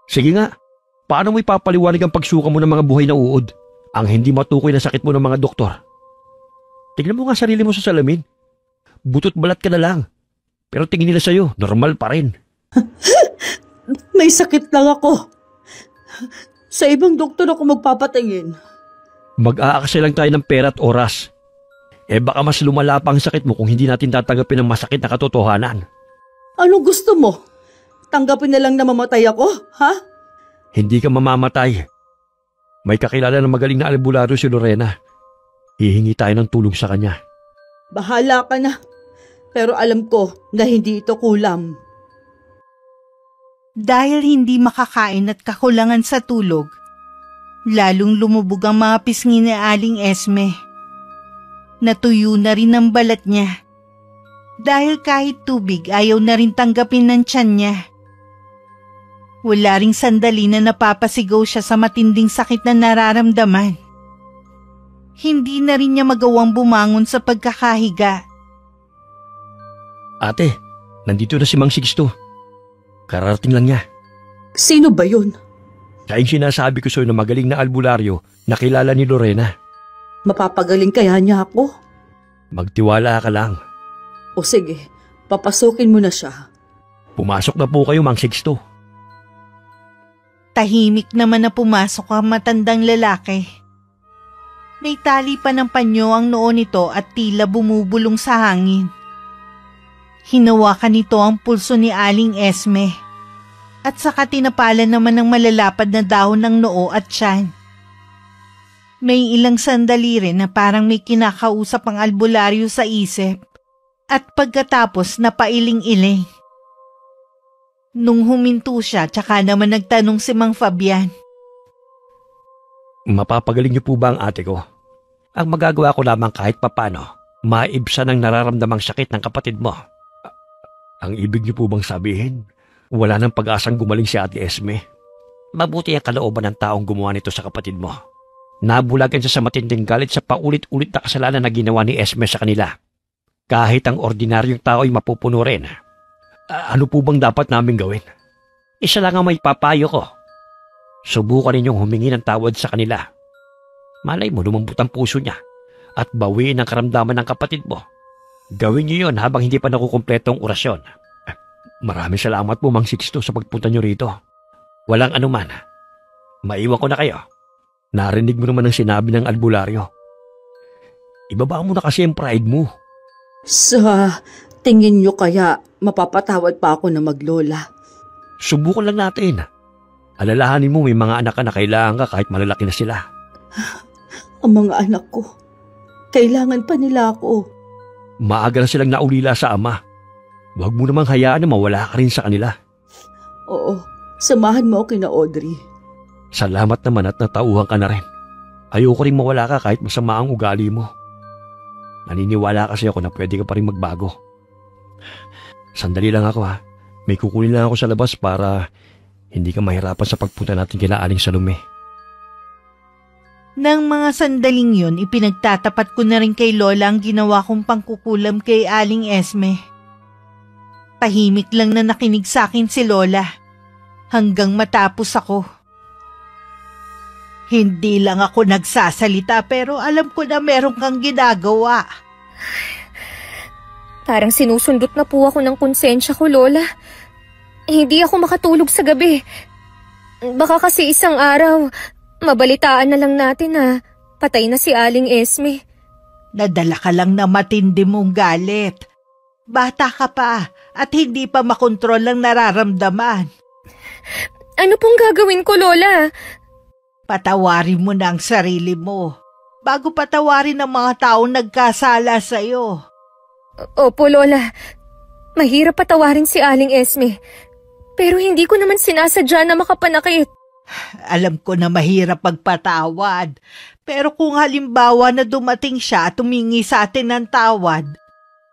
Sige nga, paano mo ipapaliwanag ang pagsuka mo ng mga buhay na uod? Ang hindi matukoy na sakit mo ng mga doktor. Tignan mo nga sarili mo sa salamin. Butot balat ka na lang. Pero tingin nila sa'yo, normal pa rin. May sakit lang ako. Sa ibang doktor ako magpapatingin. Mag-aaksay lang tayo ng pera at oras. Baka mas lumala pa ang sakit mo kung hindi natin tatanggapin ang masakit na katotohanan. Anong gusto mo? Tanggapin na lang na mamatay ako, ha? Hindi ka mamamatay. May kakilala na magaling na albularyo si Lorena. Hihingi tayo ng tulong sa kanya. Bahala ka na. Pero alam ko na hindi ito kulam. Dahil hindi makakain at kakulangan sa tulog, lalong lumubog ang mga pisngi ni Aling Esme. Natuyo na rin ang balat niya. Dahil kahit tubig ayaw na rin tanggapin ng tiyan niya. Wala ring sandali na napapasigaw siya sa matinding sakit na nararamdaman. Hindi na rin niya magawang bumangon sa pagkakahiga. Ate, nandito na si Mang Sixto. Kararating lang niya. Sino ba yun? Siya yung sinasabi ko sa'yo na magaling na albularyo na kilala ni Lorena. Mapapagaling kaya niya ako? Magtiwala ka lang. O sige, papasukin mo na siya. Pumasok na po kayo, Mang Sixto. Tahimik naman na pumasok ang matandang lalaki. May tali pa ng panyo ang noo nito at tila bumubulong sa hangin. Hinawakan nito ang pulso ni Aling Esme at saka tinapalan naman ng malalapad na dahon ng noo at tiyan. May ilang sandali rin na parang may kinakausap ang albularyo sa isip at pagkatapos napailing-iling. Nung huminto siya, tsaka naman nagtanong si Mang Fabian. Mapapagaling niyo po ba ang ate ko? Ang magagawa ko lamang kahit papano, maibsan ang nararamdamang sakit ng kapatid mo. Ang ibig niyo po bang sabihin, wala nang pag-asang gumaling si Ate Esme? Mabuti ang kalooban ng taong gumawa nito sa kapatid mo. Nabulagan siya sa matinding galit sa paulit-ulit na kasalanan na ginawa ni Esme sa kanila. Kahit ang ordinaryong tao ay mapupuno rin. Ano po bang dapat namin gawin? Isa lang ang may papayo ko. Subukan ninyong humingi ng tawad sa kanila. Malay mo lumambot ang puso niya at bawiin ang karamdaman ng kapatid mo. Gawin niyo yon habang hindi pa nakukumpleto ang orasyon. Maraming salamat po, Mang Sixto, sa pagpunta niyo rito. Walang anuman. Maiwan ko na kayo. Narinig mo naman ang sinabi ng albularyo. Ibaba mo na kasi ang pride mo. Sa tingin niyo kaya mapapatawad pa ako na maglola? Subukan lang natin. Alalahanin mo may mga anak ka na kailangan ka kahit malalaki na sila. Ang mga anak ko, kailangan pa nila ako. Maaga na silang naulila sa ama. Huwag mo namang hayaan na mawala ka rin sa kanila. Oo, samahan mo ako kina Audrey. Salamat naman at natauhan ka na rin. Ayoko rin mawala ka kahit masama ang ugali mo. Naniniwala kasi ako na pwede ka pa rin magbago. Sandali lang ako ha. May kukunin lang ako sa labas para hindi ka mahirapan sa pagpunta natin kina Aling Salome. Nang mga sandaling yun, ipinagtatapat ko na rin kay Lola ang ginawa kong pangkukulam kay Aling Esme. Tahimik lang na nakinig sa akin si Lola hanggang matapos ako. Hindi lang ako nagsasalita pero alam ko na meron kang ginagawa. Parang sinusundot na po ako ng konsensya ko, Lola. Hindi ako makatulog sa gabi. Baka kasi isang araw, mabalitaan na lang natin na patay na si Aling Esme. Nadala ka lang na matindi mong galit. Bata ka pa at hindi pa makontrol ang nararamdaman. Ano pong gagawin ko, Lola? Patawarin mo na ang sarili mo bago patawarin ang mga taong nagkasala sa'yo. Opo, Lola. Mahirap patawarin si Aling Esme. Pero hindi ko naman sinasadya na makapanakit. Alam ko na mahirap magpatawad. Pero kung halimbawa na dumating siya at tumingi sa atin ng tawad,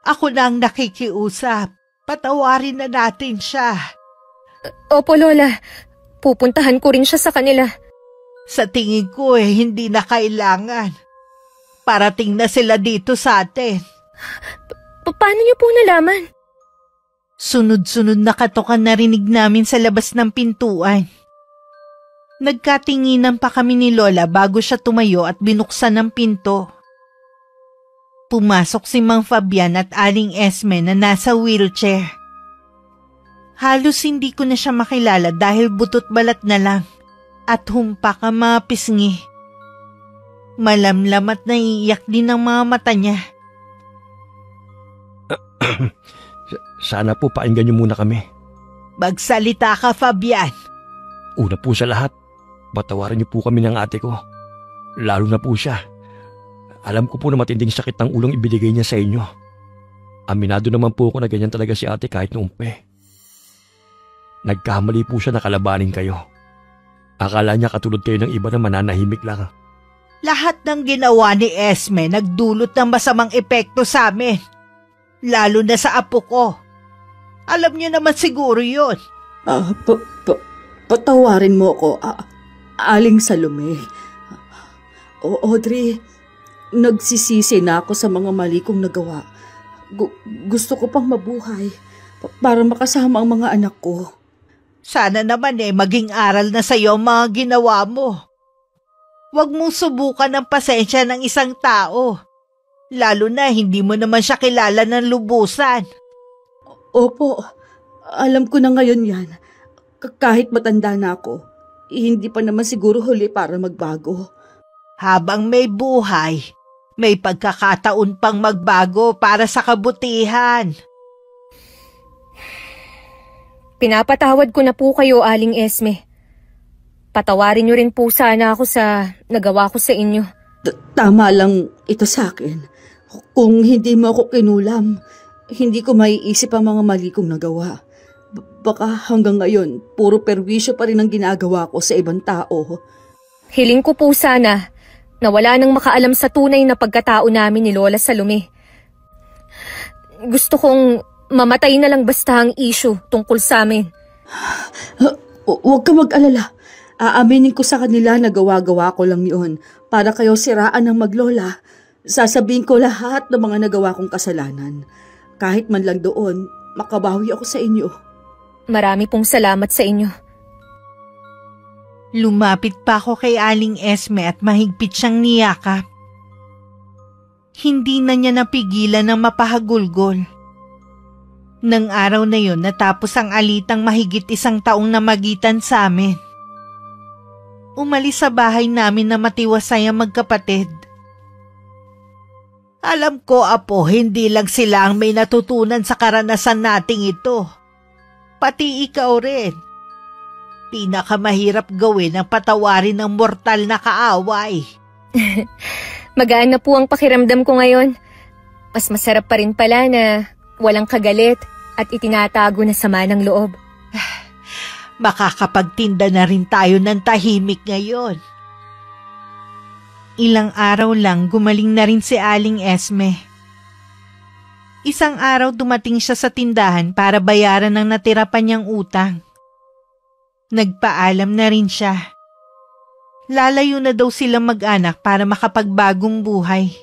ako na ang nakikiusap. Patawarin na natin siya. Opo, Lola. Pupuntahan ko rin siya sa kanila. Sa tingin ko hindi na kailangan. Parating na sila dito sa atin. Paano niyo po nalaman? Sunod-sunod na katokan narinig namin sa labas ng pintuan. Nagkatinginan pa kami ni Lola bago siya tumayo at binuksan ang pinto. Pumasok si Mang Fabian at Aling Esme na nasa wheelchair. Halos hindi ko na siya makilala dahil butot balat na lang at humpak ang mga pisngi. Malamlam at naiiyak din ang mga mata niya. Sana po painggan niyo muna kami. Magsalita ka, Fabian. Una po sa lahat, patawarin niyo po kami ng ate ko. Lalo na po siya. Alam ko po na matinding sakit ng ulong ibinigay niya sa inyo. Aminado naman po ako na ganyan talaga si ate kahit noong pe. Nagkamali po siya na kalabanin kayo. Akala niya katulad kayo ng iba na mananahimik lang. Lahat ng ginawa ni Esme nagdulot ng masamang epekto sa amin. Lalo na sa apo ko. Alam niyo naman siguro yun. Patawarin mo ako, Aling Salome. Audrey, nagsisisi na ako sa mga mali kong nagawa. Gusto ko pang mabuhay para makasama ang mga anak ko. Sana naman maging aral na sa'yo ang mga ginawa mo. Huwag mong subukan ang pasensya ng isang tao. Lalo na hindi mo naman siya kilala ng lubusan. Opo, alam ko na ngayon yan. Kahit matanda na ako, hindi pa naman siguro huli para magbago. Habang may buhay, may pagkakataon pang magbago para sa kabutihan. Pinapatawad ko na po kayo, Aling Esme. Patawarin niyo rin po sana ako sa nagawa ko sa inyo. Tama lang ito sa akin. Kung hindi mo ako kinulam, hindi ko maiisip ang mga mali kong nagawa. Baka hanggang ngayon, puro perwisyo pa rin ang ginagawa ko sa ibang tao. Hiling ko po sana na wala nang makaalam sa tunay na pagkatao namin ni Lola Salome. Gusto kong mamatay na lang basta ang issue tungkol sa amin. Huwag ka mag-alala. Aaminin ko sa kanila na gawa-gawa ko lang yun para kayo siraan ng maglola. Sasabihin ko lahat ng mga nagawa kong kasalanan. Kahit man lang doon, makabawi ako sa inyo. Marami pong salamat sa inyo. Lumapit pa ako kay Aling Esme at mahigpit siyang niyakap. Hindi na niya napigilan ng mapahagulgol. Nang araw na yon natapos ang alitang mahigit 1 taong namagitan sa amin. Umalis sa bahay namin na matiwasay ang magkapatid. Alam ko, Apo, hindi lang sila ang may natutunan sa karanasan nating ito. Pati ikaw rin. Pinakamahirap gawin ang patawarin ng mortal na kaaway. Magaan na po ang pakiramdam ko ngayon. Mas masarap pa rin pala na walang kagalit at itinatago na sama ng loob. Makakapagtinda na rin tayo ng tahimik ngayon. Ilang araw lang gumaling na rin si Aling Esme. Isang araw dumating siya sa tindahan para bayaran ng natira pa niyang utang. Nagpaalam na rin siya. Lalayo na daw silang mag-anak para makapagbagong buhay.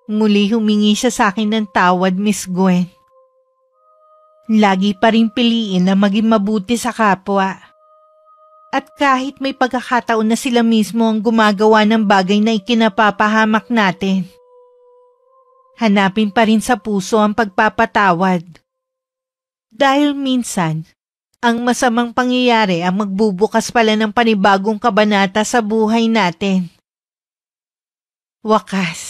Muli humingi siya sa akin ng tawad, Miss Gwen. Lagi pa rin piliin na maging mabuti sa kapwa. At kahit may pagkakataon na sila mismo ang gumagawa ng bagay na ikinapapahamak natin, hanapin pa rin sa puso ang pagpapatawad. Dahil minsan, ang masamang pangyayari ang magbubukas pala ng panibagong kabanata sa buhay natin. Wakas,